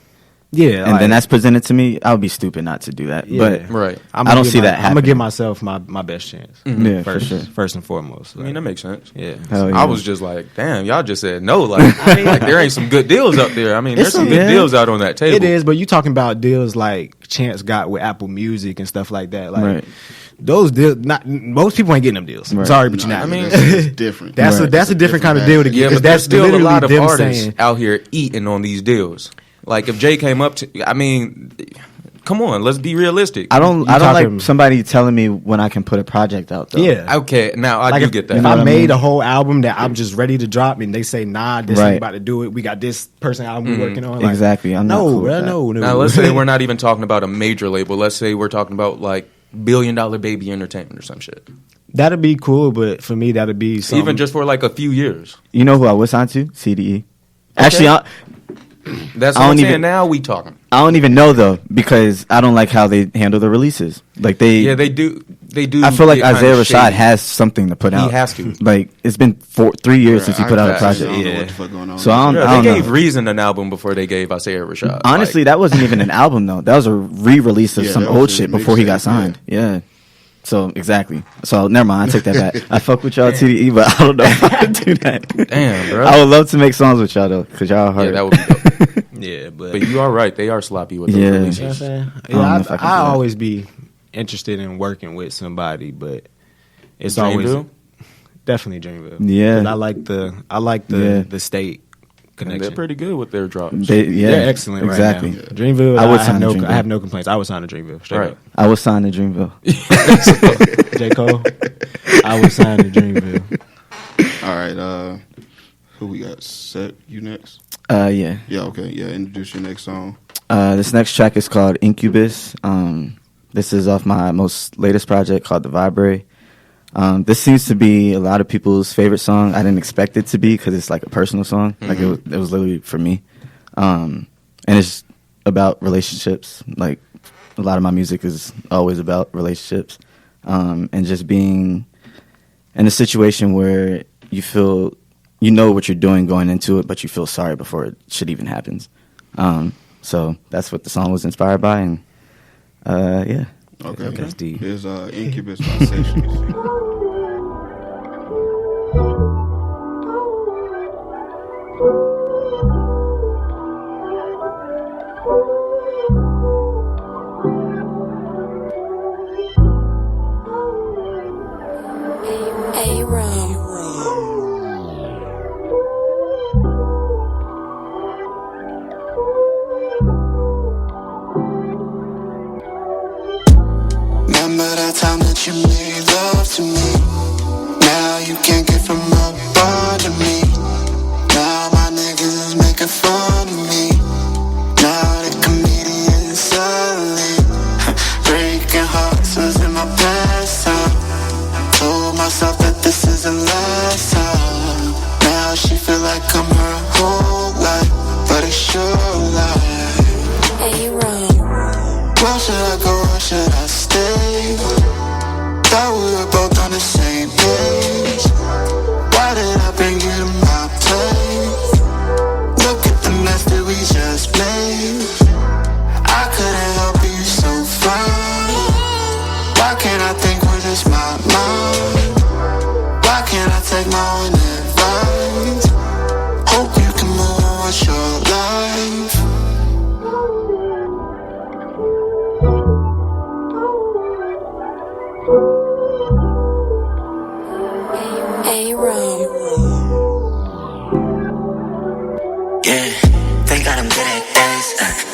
Yeah, and then that's presented to me, I would be stupid not to do that. Yeah. But Right. I don't see that I'm gonna happening. give myself my best chance. Yeah, First, for sure. first and foremost. I mean, that makes sense. Yeah. Hell yeah. I was just like, damn, y'all just said no. Like, like there ain't some good deals up there. I mean, there's some good deals out on that table. It is, but you talking about deals like Chance got with Apple Music and stuff like that. Like Right. those deals, not most people ain't getting them deals. Right. Sorry, but you're not. I mean, it's different. That's Right. a different kind of deal to get. Yeah, 'cause but that's there's still a literally lot of them artists saying, out here eating on these deals. Like if Jay came up to, I mean, come on, let's be realistic. I don't talking- like somebody telling me when I can put a project out though. yeah. Okay, now I Like do if, get that. if know I what I made mean? a whole album that I'm just ready to drop and they say, nah, this Right. ain't about to do it. We got this person album we're working on. Like, Exactly. I'm not no, cool with bruh, that. no. Now let's say we're not even talking about a major label. Let's say we're talking about like $1 billion baby entertainment or some shit. That'd be cool, but for me, that'd be something. Even just for like a few years. You know who I was signed to? CDE. Actually, That's I what don't I'm saying. even- Now we talking. I don't even know though because I don't like how they handle the releases. Like Yeah, they do. They do. I feel like get kinda Isaiah Rashad shady. has something to put out. He has to. Like it's been 3 years since he put out a I project. don't know Yeah. what the fuck going on. So I Yeah, don't they know. gave Reason an album before they gave Isaiah Rashad. Honestly, Like, that wasn't even an album though. That was a re-release of Yeah, some that was old a shit before he got mixtape, signed. Yeah. So exactly. So never mind. I take that back. I fuck with y'all TDE, but I don't know if I would do that. damn, bro. I would love to make songs with y'all though, cause y'all hard. Yeah, that would be dope. Yeah, but But you are right. They are sloppy with Yeah. the you know what I'm releases. saying? I don't know if I can do I that. always be interested in working with somebody, but it's Dreamville? always definitely Dreamville. Yeah. 'Cause I like Yeah. the state And connection. they're pretty good with their drops. They're excellent exactly. right now. Dreamville, I would have sign to no Dreamville. I have no complaints. I would sign to Dreamville. Straight Right. up. I was signed to Dreamville. J. Cole, I would sign to Dreamville. All right, who we got? Set, you next? Yeah. Yeah, okay. Yeah, introduce your next song. This next track is called Incubus. This is off my most latest project called The Vibrary. This seems to be a lot of people's favorite song. I didn't expect it to be because it's like a personal song. Like it was literally for me. And it's about relationships. Like a lot of my music is always about relationships. And just being in a situation where you feel, you know what you're doing going into it, but you feel sorry before shit even happens. So that's what the song was inspired by. And yeah. Okay. That's deep. Here's Incubus by Sessions. Remember that time that you made love to me? Now you can't get from up under me. Now my niggas is making fun of me. Now the comedian suddenly breaking hearts was in my pastime. Told myself that this is the last time. Now she feel like I'm her whole life, but it's your life. Where should I go, where should I stay? Thought we were both on the same page. Why did I bring you to my place? Look at the mess that we just made. I couldn't help you so fine. Why can't I think we're just my mind? Why can't I take my own advice? Hope you can move on with your life. Yeah, thank God I'm good at this.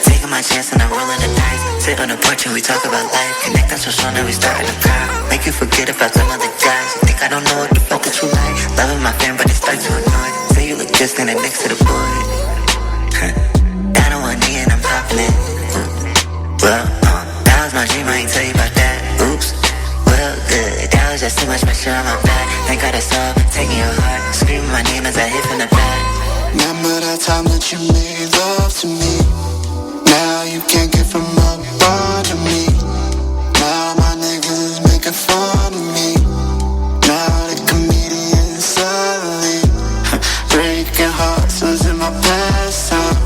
Taking my chance and I'm rolling the dice. Sit on the porch and we talk about life. Connect us so strong that we starting to cry. Make you forget about some other guys. You think I don't know what the fuck that you like? Loving my fam, but it starts to annoy. Say you look good standing next to the board. Down on one knee and I'm popping it. Well, that was my dream, I ain't tell you about that. Oops. Well, good. That was just too much pressure on my back. Thank God it's all taking your heart. Screaming my name as I hit from the back. Remember that time that you made love to me? Now you can't get from up under me. Now my niggas is making fun of me. Now the comedian suddenly breaking hearts was in my pastime.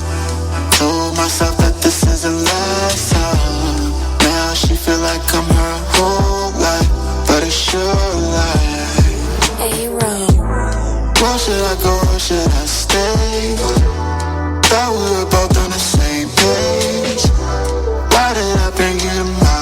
Told myself that this is the last time. Now she feel like I'm her whole life, but it's your life. Where should I go, where should I stay? Thought we were both on the same page. Why did I bring you to my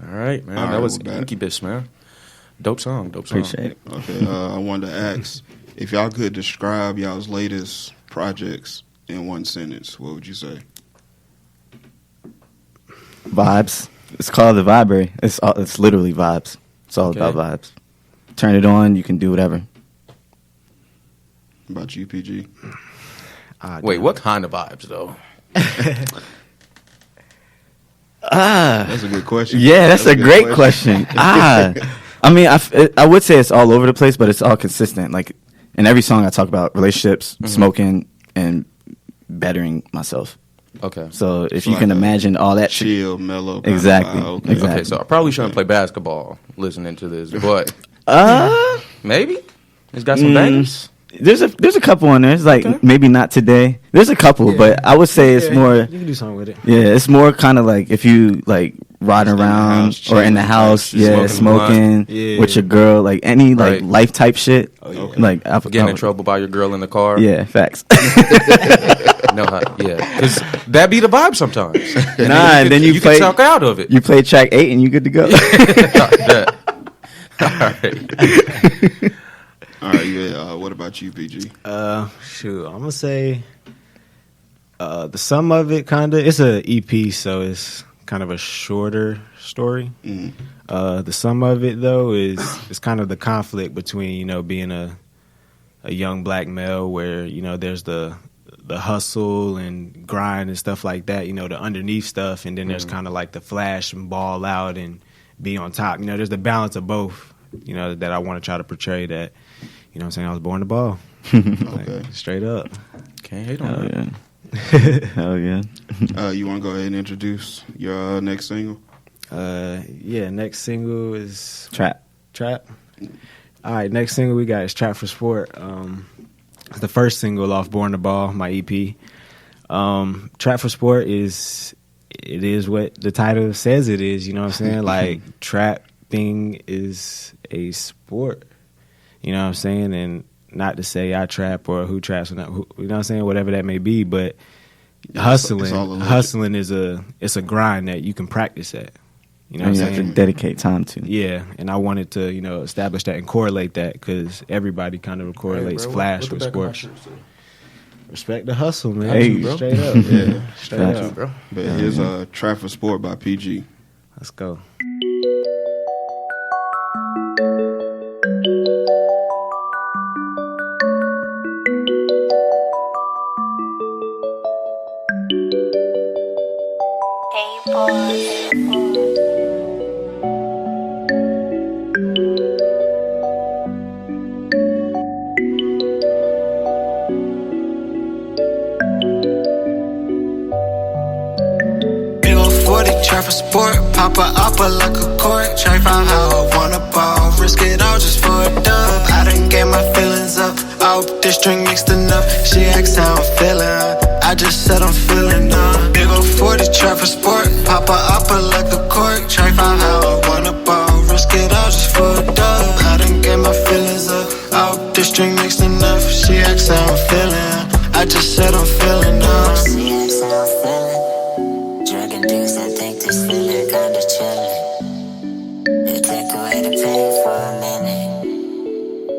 All right, man. All right, that was we're back. Incubus, man. Dope song. Dope song. Appreciate it. Okay, I wanted to ask if y'all could describe y'all's latest projects in one sentence. What would you say? Vibes. It's called the Vibrary. It's literally vibes. It's all Okay. about vibes. Turn it on. You can do whatever. About you, PG? Wait, what kind of vibes though? That's a good question. Yeah, that's a good great question. I mean, I would say it's all over the place, but it's all consistent. Like in every song, I talk about relationships, smoking, and bettering myself. Okay. So if So you can like a imagine all that shit. Chill, mellow. Exactly. Okay. Exactly. Okay, so I probably shouldn't play basketball listening to this, but maybe it's got some bangers. There's a couple on there. It's like maybe not today. There's a couple, but I would say it's more. You can do something with it. Yeah, it's more kind of like if you like riding Just in the around house, or in the chilling, house, like, yeah, smoking smoking with your girl, like any like Right. life type shit. Okay. Like Getting in trouble by your girl in the car. Yeah, facts. Because that be the vibe sometimes. And then you play can talk out of it. You play track 8 and you good to go. All right. All right, yeah. What about you, PG? Shoot, I'm gonna say the sum of it it's a EP, so it's kind of a shorter story. The sum of it though is kind of the conflict between being a young black male where there's the hustle and grind and stuff like that, the underneath stuff, and then there's kind of like the flash and ball out and be on top. There's the balance of both, that I want to try to portray that. You know what I'm saying? I was born to ball. Okay. Straight up. Can't hate on Hell that. yeah. Hell yeah. You want to go ahead and introduce your next single? Yeah, next single is Trap. All right, next single we got is Trap for Sport. It's the first single off Born to Ball, my EP. Trap for Sport is what the title says it is, you know what I'm saying? Like trapping is a sport. You know what I'm saying? And not to say I trap or who traps or not, you know what I'm saying? Whatever that may be, but hustling is a grind that you can practice at. You know what I'm You saying? have to dedicate time to. Yeah, and I wanted to, establish that and correlate that because everybody kind of correlates flash with sports. Respect the hustle, man. Hey, bro. Straight up. Yeah, straight Gotcha. up, bro. But here's Trap for Sport by PG. Let's go. Trap for sport, pop a upper like a cork. Try find how I wanna ball, risk it all just for a dub. I done gave my feelings up, out this drink mixed enough. She asked how I'm feeling, I just said I'm feeling big ol' 40 trap for sport, pop a upper like a cork. Try find how I wanna ball, risk it all just for a dub. I done gave my feelings up, out this drink mixed enough. She asked how I'm feeling, I just said I'm feeling She asked how I'm feeling. Drug induced, I think this feeling kinda chillin'. It take away the pain for a minute.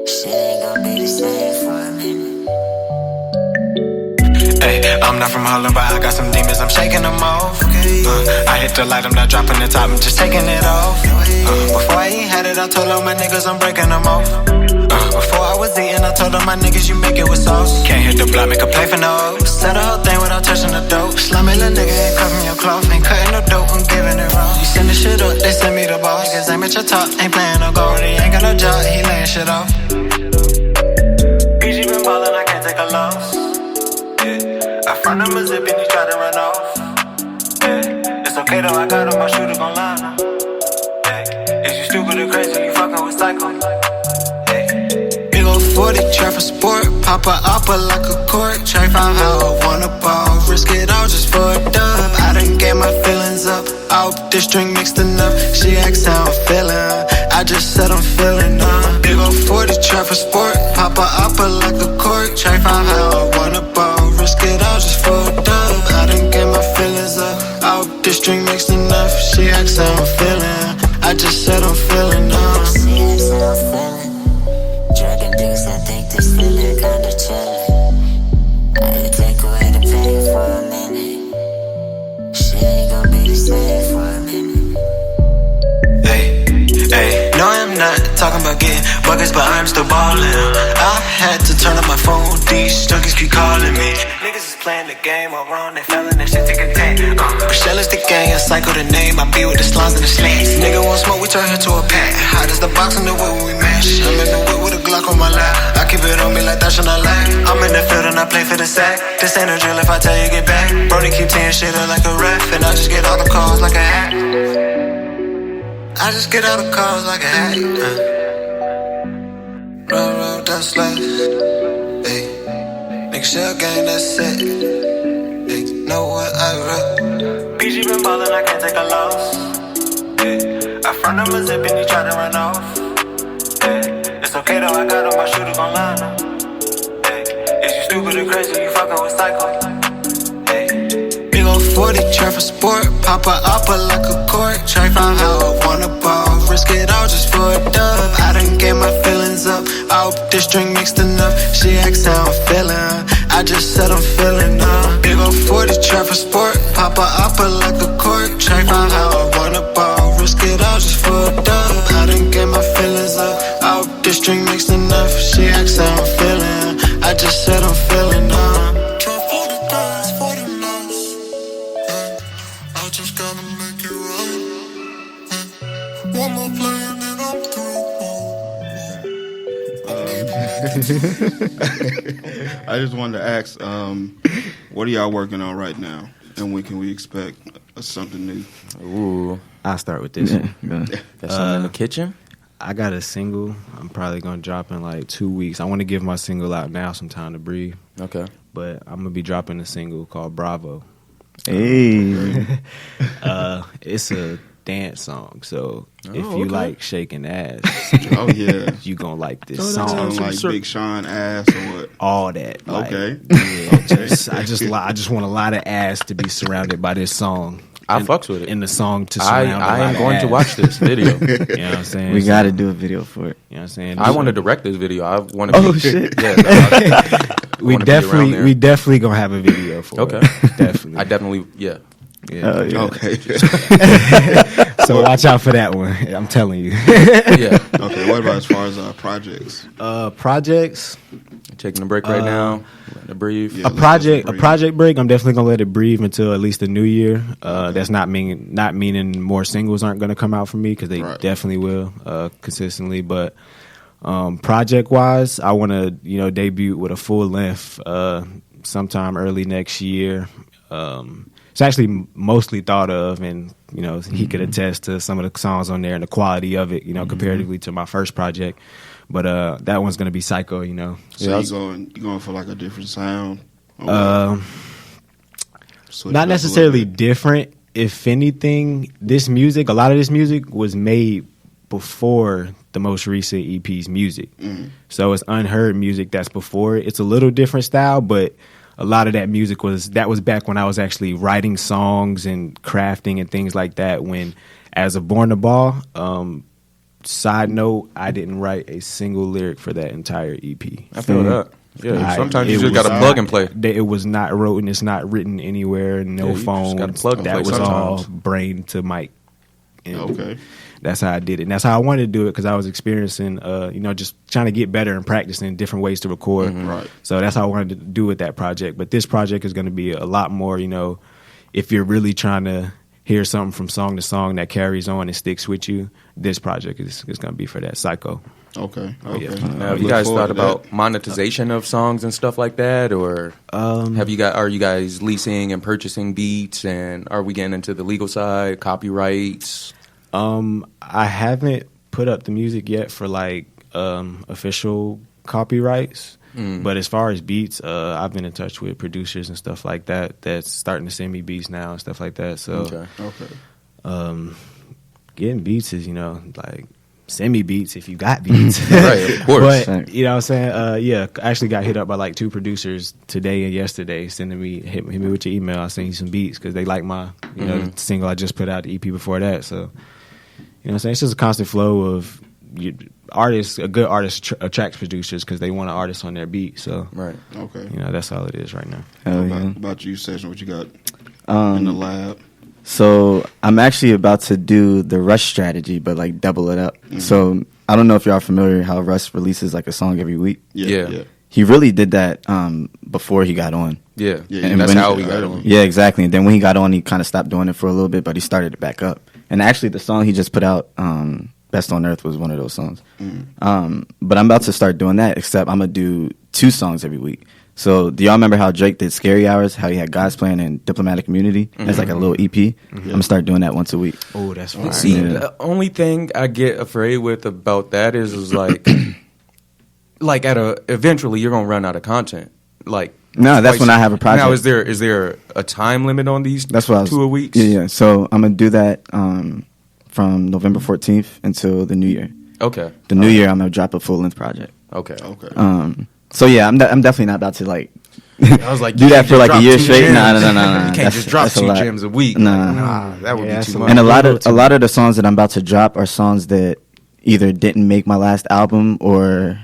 Shit ain't gon' be the same for a minute. Hey, I'm not from Harlem, but I got some demons, I'm shaking them off. I hit the light, I'm not dropping the top, I'm just taking it off. Before I ain't had it, I told all my niggas I'm breaking them off. Before I was eating, I told all my niggas you make it with sauce. Can't hit the block, make a play for no. Set the whole thing without touching the dope. Slimy little nigga ain't covering your cloth, ain't cutting no dope, I'm giving it raw. You send the shit up, they send me the boss. Niggas aim at your top, ain't playing no gold. He ain't got no job, he laying shit off. PG been ballin', I can't take a loss. I front him a zip and he try to run off. It's okay though, I got him, my shooter gon' line up. Is you stupid or crazy, you fucking with psycho. Big ol' 40, trap for sport, pop a upper like a cork. Try find how I wanna ball, risk it all just for a dub. I done gave my feelings up, out this drink mixed enough. She asked how I'm feeling, I just said I'm feeling Big ol' 40, trap for sport, pop a upper like a cork. Try find how I wanna ball, risk it all just for a dub. I done gave my feelings up, out this drink mixed enough. enough. She asks how I'm feeling. I just said I'm feeling numb. She asks how I'm feeling. Drug induced, I think this feeling kinda chillin'. I had to take away the pain for a minute. Shit ain't gon' be the same for a minute. Hey, no, I'm not talking about getting buckets, but I'm still ballin'. I had to turn up my phone, these junkies keep calling me. Niggas is playing the game all wrong, they fellin' that shit to contain. Michelle is the gang, a psycho the name. I be with the slums and the slants. Nigga want smoke, we turn her to a pack. Hot as the box in the whip when we mash. I'm in the whip with a Glock on my lap. I keep it on me like that should not lag. I'm in the field and I play for the sack. This ain't a drill if I tell you get back. Brody keep tearing shit up like a rap, and I just get all the calls like a hack. I just get all the calls like a hack. Roll, that's less. Hey, nigga shell gang, that's it. Hey, know what I rap. BG been ballin', I can't take a loss. Hey, I front him a zip and he try to run off. Hey, it's okay though, I got him, my shooter gon' line up. Hey, is you stupid or crazy, you fuckin' with psycho. Hey, big ol' 40, try for sport. Pop a upper like a court. Try find how I wanna ball. Risk it all just for a dub. I done get my feelings up. I hope this drink mixed enough. She asks how I'm feeling. I just said I'm feeling big ol' 40, try for sport. Pop a upper like a court. Try find how I wanna ball. Risk it all just for a dub. I done get my feelings up. I hope this drink mixed enough. She asks how I'm feeling. I just said I'm feeling I just gotta make it right. One more play and then I'm through. I just wanted to ask, what are y'all working on right now, and when can we expect something new? Ooh, I'll start with this. Got something in the kitchen? I got a single. I'm probably gonna drop in like 2 weeks. I want to give my single out now, some time to breathe. Okay, but I'm gonna be dropping a single called Bravo. Hey, it's a dance song, so if you like shaking ass, oh yeah, you gonna like this song. song. Like Big Sean ass or what? All that. Like, okay. Yeah, I just want a lot of ass to be surrounded by this song. I fucks with it. In the song to surround I am going to watch this video. You know what I'm saying? We got to do a video for it. You know what I'm saying? I want to direct this video. I want to. Oh shit! Yeah, we definitely gonna have a video for it. Okay, definitely. I definitely yeah. Yeah. Okay. So watch out for that one. I'm telling you. Yeah. Okay. What about as far as projects? Projects. Taking a break right now. Letting it breathe. Yeah, a project break. I'm definitely gonna let it breathe until at least the new year. That's not meaning more singles aren't gonna come out for me, because they definitely will consistently. But project wise, I want to debut with a full length sometime early next year. It's actually mostly thought of, and he could attest to some of the songs on there and the quality of it, comparatively to my first project. But that one's gonna be Psycho, So you going for like a different sound? Not necessarily different. If anything, a lot of this music was made before the most recent EP's music. So it's unheard music that's before it. It's a little different style, but a lot of that music was back when I was actually writing songs and crafting and things like that. When, as a Born to Ball, side note, I didn't write a single lyric for that entire EP. I feel that. Yeah, sometimes you just got to plug and play. It was not wrote and it's not written anywhere. No phone. That was sometimes. All brain to mic. And okay. That's how I did it. And that's how I wanted to do it, because I was experiencing, just trying to get better and practicing different ways to record. Right. So that's how I wanted to do with that project. But this project is going to be a lot more, if you're really trying to hear something from song to song that carries on and sticks with you, this project is going to be for that. Psycho. Okay. Yeah. Now, have you guys thought about monetization of songs and stuff like that, or are you guys leasing and purchasing beats, and are we getting into the legal side, copyrights? I haven't put up the music yet for official copyrights, but as far as beats, I've been in touch with producers and stuff like that that's starting to send me beats now and stuff like that. So, okay. Getting beats is send me beats if you got beats. Right, of course. But you know what I'm saying? Yeah, I actually got hit up by like 2 producers today and yesterday, sending me hit me with your email. I'll send you some beats because they like my single I just put out, the EP before that. So you know what I'm saying? It's just a constant flow of artists. A good artist attracts producers because they want an artist on their beat. So Right. Okay. you know, that's all it is right now. About you, Session, what you got in the lab? So I'm actually about to do the Rush strategy, but like double it up. Mm-hmm. So I don't know if y'all are familiar how Rush releases like a song every week. Yeah. He really did that before he got on. Yeah. And That's when how he- we got on. Yeah, exactly. And then when he got on, he kind of stopped doing it for a little bit, but he started it back up. And actually, the song he just put out, Best on Earth, was one of those songs. But I'm about to start doing that, except I'm going to do 2 songs every week. So do y'all remember how Drake did Scary Hours, how he had God's Plan and Diplomatic Immunity as like a little EP? I'm going to start doing that once a week. Oh, that's fine. See, Yeah. the only thing I get afraid with about that is like, like eventually you're gonna run out of content. Like, No, that's when I have a project. Now, is there a time limit on these? That's what I was, 2 a week? Yeah. So I'm going to do that from November 14th until the new year. Okay. The new year, I'm going to drop a full-length project. Okay. So yeah, I'm definitely not about to like I was like, do you that can't for just like a drop year 2 straight. gems. No. You can't just drop That's a 2 lot. gems a week. Nah. That would Yeah, be that's too a much. And a lot of the songs that I'm about to drop are songs that either didn't make my last album or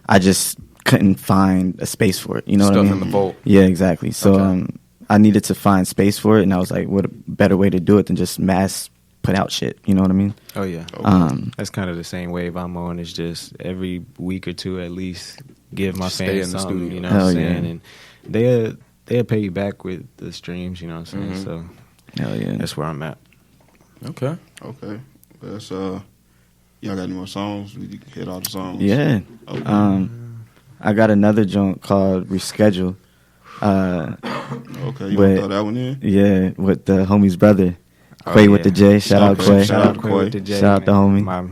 I just couldn't find a space for it. You know what I Stuff mean? in the vault. Yeah, exactly. So Okay. I needed to find space for it, and I was like, what a better way to do it than just mass put out shit. You know what I mean? Oh yeah, that's kind of the same wave I'm on. It's just every week or 2 at least give my Stay fans in the something. studio. You know Hell what I'm yeah. saying? And they'll pay you back with the streams. You know what I'm saying? So Hell yeah. that's where I'm at. Okay. That's y'all got any more songs? We hit all the songs. Yeah. Okay. I got another joint called Reschedule. Okay, you But- want to throw that one in? Yeah, with the homie's brother, Quay with the J. Shout out Quay. Shout out Quay with the J. Shout out the homie. My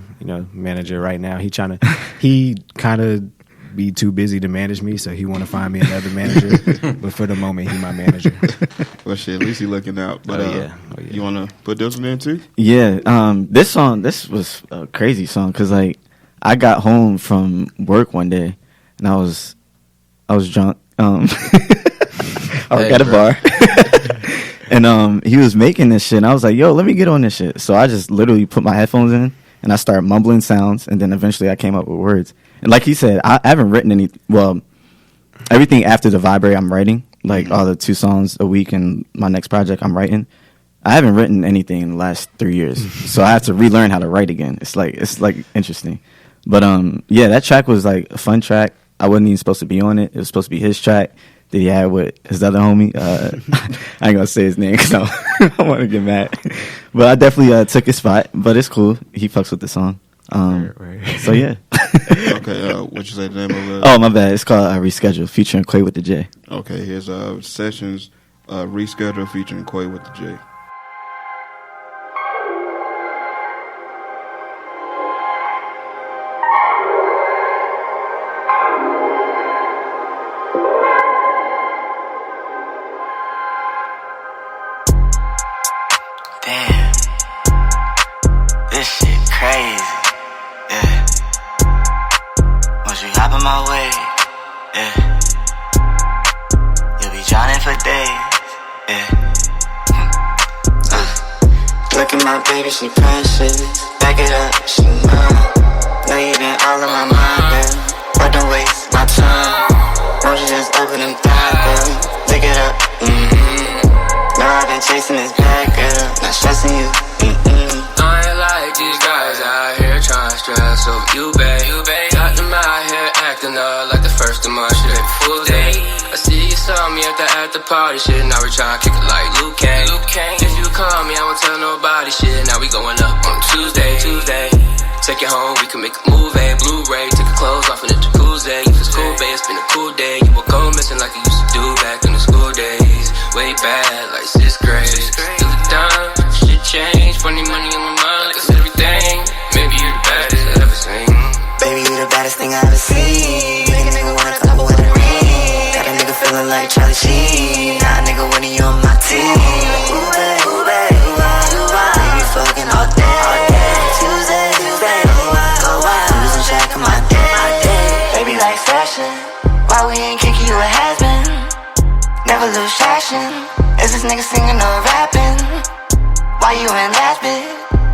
manager right now. He kind of be too busy to manage me, so he want to find me another manager. But for the moment, he my manager. Well, shit, at least he looking out. But yeah. You want to put this one in too? Yeah, this was a crazy song because like I got home from work one day and I was drunk. I work at a bar, and he was making this shit, and I was like, "Yo, let me get on this shit." So I just literally put my headphones in and I started mumbling sounds, and then eventually I came up with words. And like he said, I haven't written any. Well, everything after the Vibrate, I'm writing. Like all the 2 songs a week, and my next project, I'm writing. I haven't written anything in the last 3 years, so I have to relearn how to write again. It's like interesting, but yeah, that track was like a fun track. I wasn't even supposed to be on it. It was supposed to be his track that he had with his other homie. I ain't gonna say his name because I want to get mad, but I definitely took his spot. But it's cool. He fucks with the song. Right. So yeah. Okay, what you say the name of it? Oh my bad. It's called Reschedule, featuring Quay with the J. Okay, here's Sessions Reschedule featuring Quay with the J. Damn, this shit crazy. Yeah. Once you hop in my way, yeah, you'll be drowning for days. Yeah. Look at my baby, she precious. Back it up, she mine. Know you been all in my mind, baby. But don't waste my time. Won't you just open them thighs, baby? Pick it up. No, I've been chasing this bad girl, not stressing you. I ain't like these guys out here trying to stress over you, babe. Got them out here acting up like the first of my shit, full day. I see you saw me at the after party shit. Now we trying to kick it like Luke Kane. If you call me, I won't tell nobody shit. Now we going up on Tuesday. Take it home, we can make a movie. Blu-ray, take your clothes off in the jacuzzi. If it's cool, babe, it's been a cool day. You will go missing like you used to do back in the school days. Way back, like 6th grade. Still a dime, shit changed. Funny money on my mind, like it's everything. Maybe you're the baddest I ever seen. Baby, you the baddest thing I ever seen. Make a nigga wanna come up with a ring. Got a nigga feeling like Charlie Sheen. Now a nigga winning you on my team. Ooh, babe, ooh, babe, ooh, ah, ooh, ah. Baby, fucking all day. Tuesday, ooh, ah.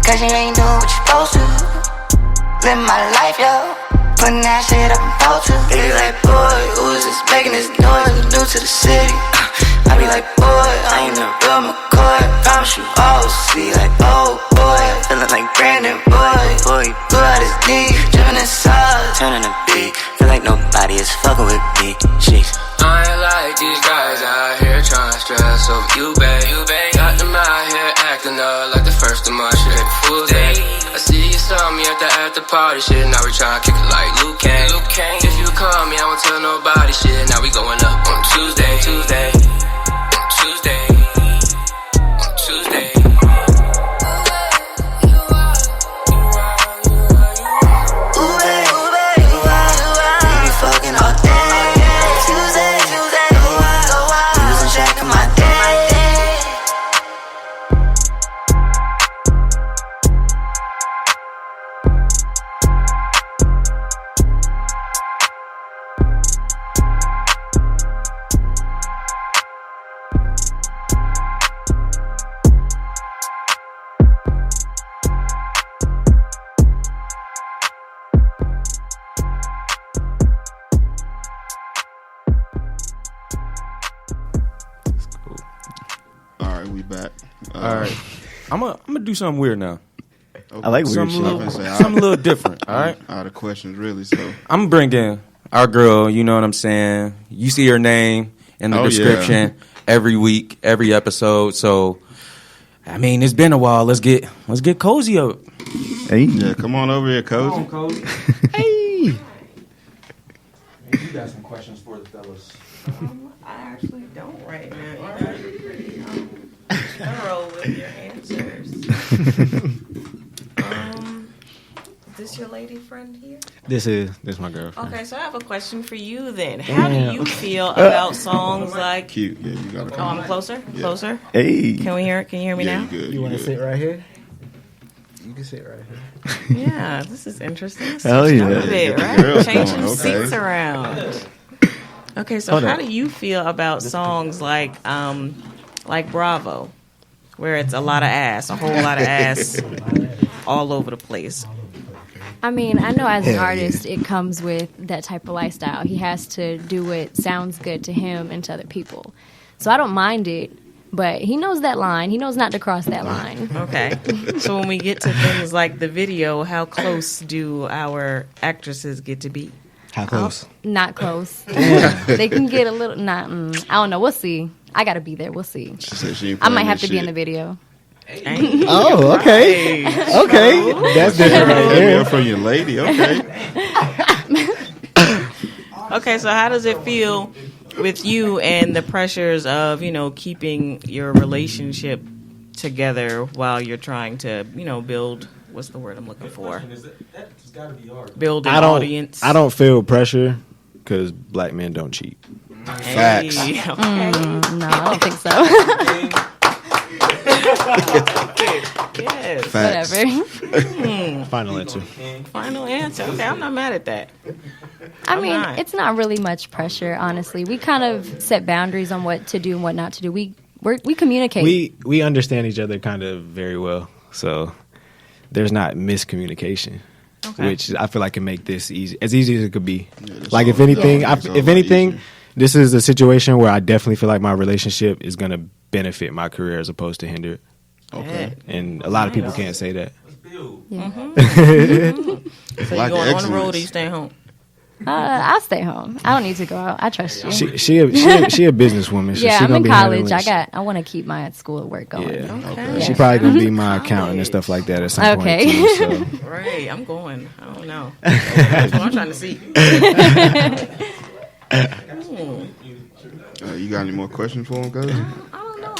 cause you ain't doing what you supposed to. Live my life, yo. Putting that shit up in photos. They be like, boy, who is this making this noise? New to the city. I be like, boy, I ain't the real McCoy. Promise you all see like, oh boy, feeling like Brandon, boy, blew out his knee, dripping his sauce, turning the beat. Feel like nobody is fucking with me. Jeez. I ain't like these guys out here trying to stress over you, babe. Got them out here acting up like the first of my shit. Full day. I see you saw me at the after party shit. Now we tryna kick it like Luke Kane. If you call me, I won't tell nobody shit. Now we going up on Tuesday. We back. All right. I'm gonna do something weird now. Okay. I like weird shit. Something a little different. All right. Out of questions, really. So I'm bringing our girl. You know what I'm saying? You see her name in the description every week, every episode. So, I mean, it's been a while. Let's get cozy up. Hey. Yeah, come on over here, Cozy. Cozy. Hey. You got some questions for the fellas. I actually don't right now. You guys are pretty thorough with your answers. This your lady friend here? This is my girlfriend. Okay, so I have a question for you then. How do you feel about songs like... Cute. Yeah, you gotta come. Oh, I'm closer? Yeah. Closer? Hey. Can you hear me now? You good. You want to good. sit right here? You can sit right here. Yeah, this is interesting. Hell yeah. A bit, The right? girls Changing going, okay. seats around. Okay, so how do you feel about songs like Bravo, where it's a lot of ass, a whole lot of ass all over the place? I mean, I know as an artist, it comes with that type of lifestyle. He has to do what sounds good to him and to other people. So I don't mind it, but he knows that line. He knows not to cross that line. Okay. So when we get to things like the video, how close do our actresses get to be? How close? Not close. They can get a little. I don't know. We'll see. I gotta be there. We'll see. She said she ain't I might playing have that to be in shit. the video. Oh, okay. Okay. That's different right Yeah, there. from your lady. Okay. Okay, so how does it feel with you and the pressures of, keeping your relationship together while you're trying to, build, what's the word I'm looking for? Build an audience. I don't feel pressure because black men don't cheat. Facts. Okay. No, I don't think so. Yes. Facts. Whatever. Final answer. Final answer. Okay, I'm not mad at that. I mean, not. it's not really much pressure, honestly. We kind of set boundaries on what to do and what not to do. We communicate. We understand each other kind of very well, so there's not miscommunication, which I feel like can make this as easy as it could be. Yeah, like if anything, this is a situation where I definitely feel like my relationship is going to benefit my career as opposed to hinder it. Okay. And a lot of people can't say that. Yeah. So you going on the road or you staying home? I'll stay home. I don't need to go out. I trust you. She a businesswoman. So Yeah, she I'm gonna in be college. handling I want to keep my school and work going. Yeah. Okay. She probably gonna be my accountant and stuff like that at some Okay. point too. So. Right, I'm going. I don't know. That's what I'm trying to see. You got any more questions for him, guys? I don't know.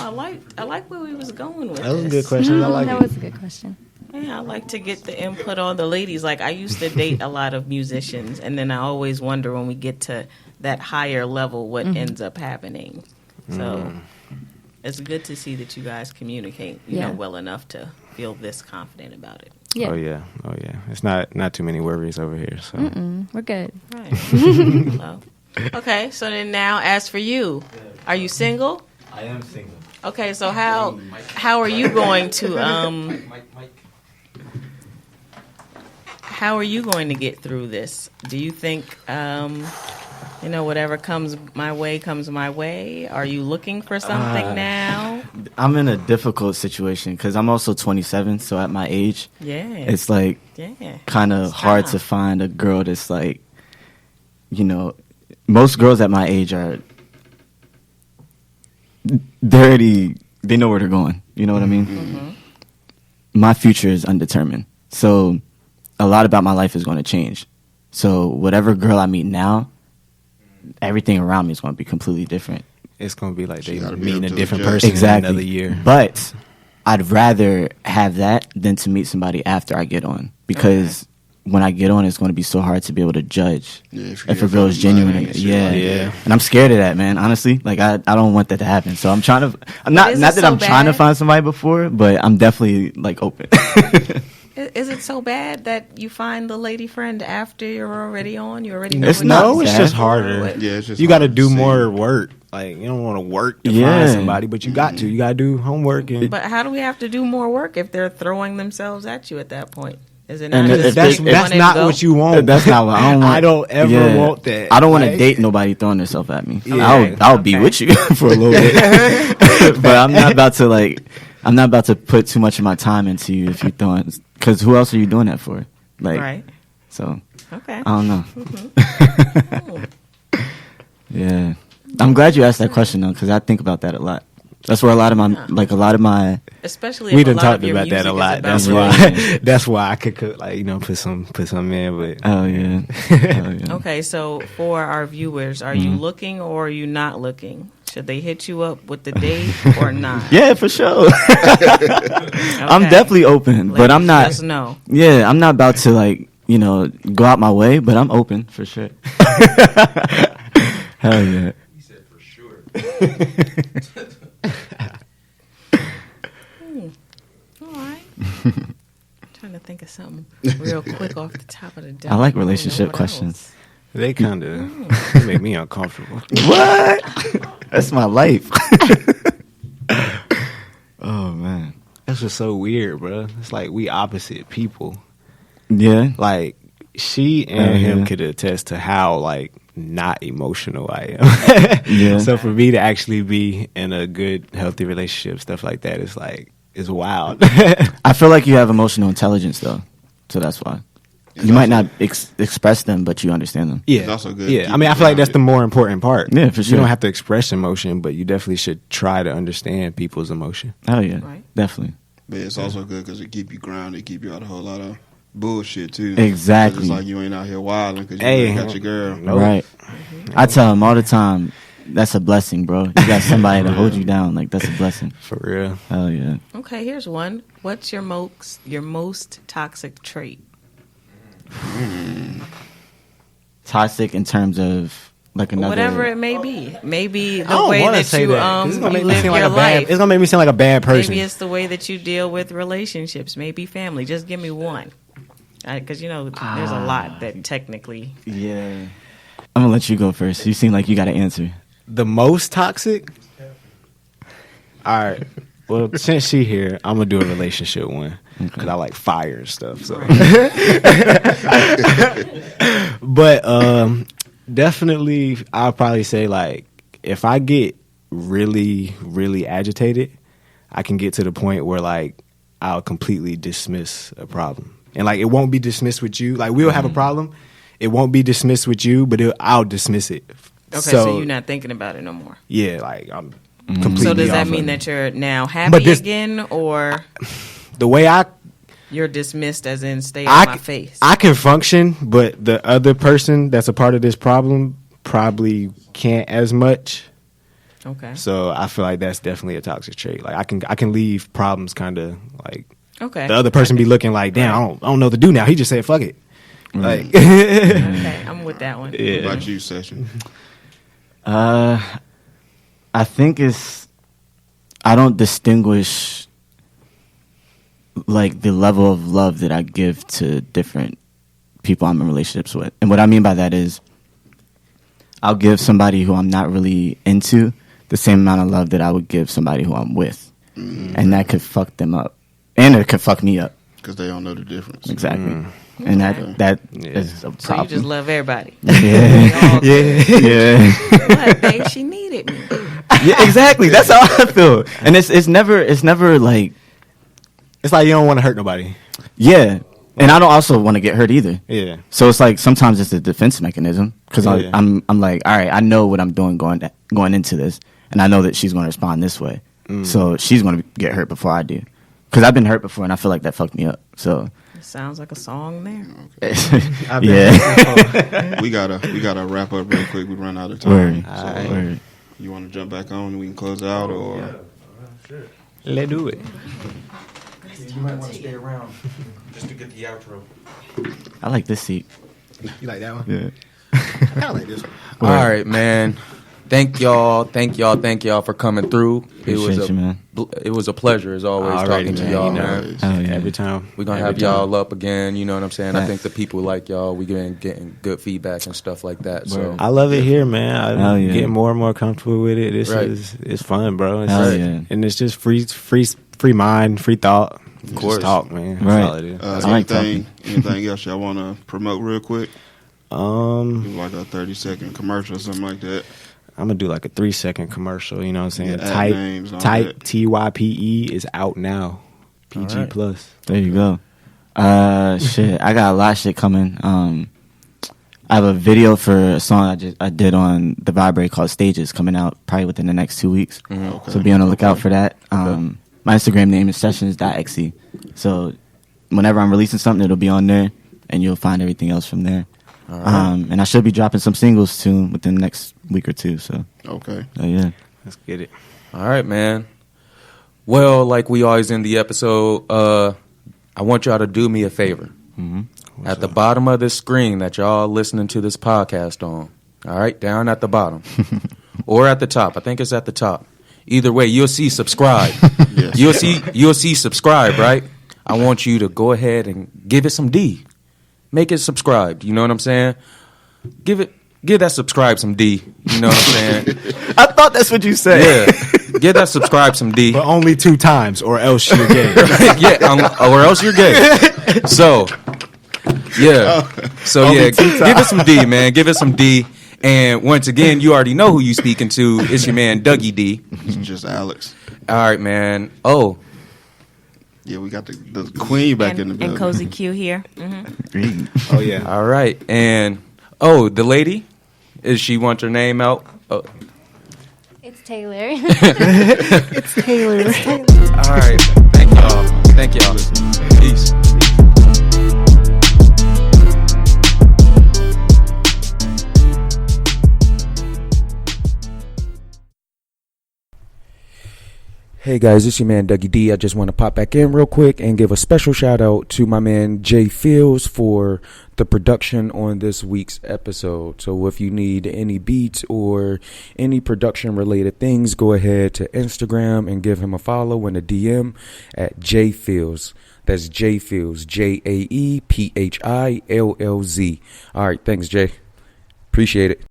I like where we was going with That was a this. good question. I like that it. was a good question. Yeah, I like to get the input on the ladies. Like, I used to date a lot of musicians, and then I always wonder when we get to that higher level what ends up happening. So it's good to see that you guys communicate, you know, well enough to feel this confident about it. Yeah. Oh yeah. It's not too many worries over here. So We're good. Right. Well, okay, so then now, as for you, are you single? I am single. Okay, so how are you going to How are you going to get through this? Do you think, whatever comes my way? Are you looking for something now? I'm in a difficult situation because I'm also 27, so at my age, it's like kind of hard to find a girl that's like, most girls at my age are they know where they're going. You know what I mean? Mm-hmm. My future is undetermined, so a lot about my life is going to change. So whatever girl I meet now, everything around me is going to be completely different. It's going to be like they meeting a different person in another year. But I'd rather have that than to meet somebody after I get on. Because when I get on, it's going to be so hard to be able to judge if a girl is genuine. Yeah. And I'm scared of that, man. Honestly, like I don't want that to happen. So I'm trying to, not that I'm trying to find somebody before, but I'm definitely like open. Is it so bad that you find the lady friend after you're already on? You already know it's just harder. Yeah, it's just you got to do more work. Like you don't want to work to find somebody, but you got to. You got to do homework. But how do we have to do more work if they're throwing themselves at you at that point? Is it not? That's not what you want. That's not what I don't want. I don't ever want that. I don't want to date nobody throwing themselves at me. I'll be with you for a little bit, but I'm not about to put too much of my time into you if you're throwing. Because who else are you doing that for? Like, right. So, okay. I don't know. Yeah. I'm glad you asked that question, though, because I think about that a lot. That's where a lot of my, especially we done talked about that a lot. That's why I could put some in. But oh yeah. Okay, so for our viewers, are you looking or are you not looking? Should they hit you up with the date or not? Yeah, for sure. Okay. I'm definitely open, but I'm not. Just no. Yeah, I'm not about to go out my way, but I'm open for sure. Hell yeah. He said for sure. All right. Trying to think of something real quick off the top of the dome. I like relationship questions. They kind of make me uncomfortable. What? That's my life. Oh man, that's just so weird, bro. It's like we opposite people. Yeah, like she and him could attest to how not emotional I am. Yeah. So for me to actually be in a good, healthy relationship, stuff like that, is wild. I feel like you have emotional intelligence though, so that's why. You might not express them, but you understand them. Yeah, it's also good. Yeah, I mean, I feel like that's the more important part. Yeah, for sure. You don't have to express emotion, but you definitely should try to understand people's emotion. Oh yeah, definitely. But it's also good because it keep you grounded, keep you out a whole lot of bullshit too. Exactly. It's like you ain't out here wilding because you got your girl. Right. I tell them all the time, that's a blessing, bro. You got somebody to hold you down. Like that's a blessing. For real. Hell yeah. Okay, here's one. What's your most toxic trait? Toxic in terms of another, whatever it may be. Maybe the way that you live your life. It's gonna make me seem like a bad person. Maybe it's the way that you deal with relationships. Maybe family. Just give me one, because there's a lot that technically. Yeah, I'm gonna let you go first. You seem like you got an answer. The most toxic. All right. Well, since she here, I'm gonna do a relationship one because I like fire and stuff. So, but definitely, I'll probably say if I get really, really agitated, I can get to the point where I'll completely dismiss a problem, and it won't be dismissed with you. We'll have a problem, it won't be dismissed with you, but I'll dismiss it. Okay, so you're not thinking about it no more. Yeah, I'm. Completely. So does that mean that you're now happy again, or the way you're dismissed as in stay on my face? I can function, but the other person that's a part of this problem probably can't as much. Okay. So I feel like that's definitely a toxic trait. I can leave problems kind of okay. The other person be looking damn, I don't know what to do now. He just said fuck it. Okay, I'm with that one. Yeah. What about you, Session? I think I don't distinguish the level of love that I give to different people I'm in relationships with. And what I mean by that is I'll give somebody who I'm not really into the same amount of love that I would give somebody who I'm with. And that could fuck them up. And it could fuck me up. Because they don't know the difference. Exactly. And that is a problem. So you just love everybody. Yeah. Yeah. What, babe? She needed me. Yeah, exactly. That's how I feel. And it's never like, it's like you don't want to hurt nobody. Yeah. And I don't also want to get hurt either. Yeah. So it's like sometimes it's a defense mechanism because I'm like, all right, I know what I'm doing going into this, and I know that she's going to respond this way. So she's going to get hurt before I do, because I've been hurt before, and I feel like that fucked me up. So it sounds like a song there. Yeah. we gotta wrap up real quick. We run out of time. Word. You want to jump back on and we can close out, or let's do it. You might want to stay around just to get the outro. I like this seat. You like that one? Yeah. I kind of like this one. All right, man. Thank y'all for coming through. Appreciate you, man. It was a pleasure as always talking to y'all, man. Every time. We're going to have y'all up again, you know what I'm saying? I think the people like y'all. We getting good feedback and stuff like that. So I love it here, man. I'm getting more and more comfortable with it. It's fun, bro. And it's just free mind, free thought. Of course. Just talk, man. Right. That's all it is. Anything else y'all want to promote real quick? Do like a 30-second commercial or something like that. I'm gonna do like a 3-second commercial. You know what I'm saying? Yeah, Type TYPE is out now. PG right. plus. There you go. Shit, I got a lot of shit coming. I have a video for a song I did on the Vibrate called Stages coming out probably within the next 2 weeks. Okay. So be on the lookout for that. My Instagram name is sessions.exe. So whenever I'm releasing something, it'll be on there, and you'll find everything else from there. All right. And I should be dropping some singles soon within the next week or two. So yeah, let's get it. All right, man. Well, like we always end the episode, I want y'all to do me a favor. At the bottom of this screen that y'all listening to this podcast on, all right, down at the bottom or at the top. I think it's at the top. Either way, you'll see subscribe. Yes. You'll see subscribe, right? I want you to go ahead and give it some D. Make it subscribed. You know what I'm saying? Give that subscribe some D. You know what I'm saying? I thought that's what you said. Yeah. Give that subscribe some D. But only 2 times, or else you're gay. Or else you're gay. So, yeah. So, yeah, give it some D, man. Give it some D. And once again, you already know who you speaking to. It's your man, Dougie D. It's just Alex. All right, man. Oh. Yeah, we got the queen back in the building. And Cozy Q here. Mm-hmm. Oh, yeah. All right. And, the lady, is she want her name out? Oh. It's Taylor. It's Taylor. All right. Thank y'all. Peace. Hey guys, it's your man Dougie D. I just want to pop back in real quick and give a special shout out to my man Jay Fields for the production on this week's episode. So if you need any beats or any production related things, go ahead to Instagram and give him a follow and a DM at Jay Fields. That's Jay Fields, JAEPHILLZ. All right, thanks Jay. Appreciate it.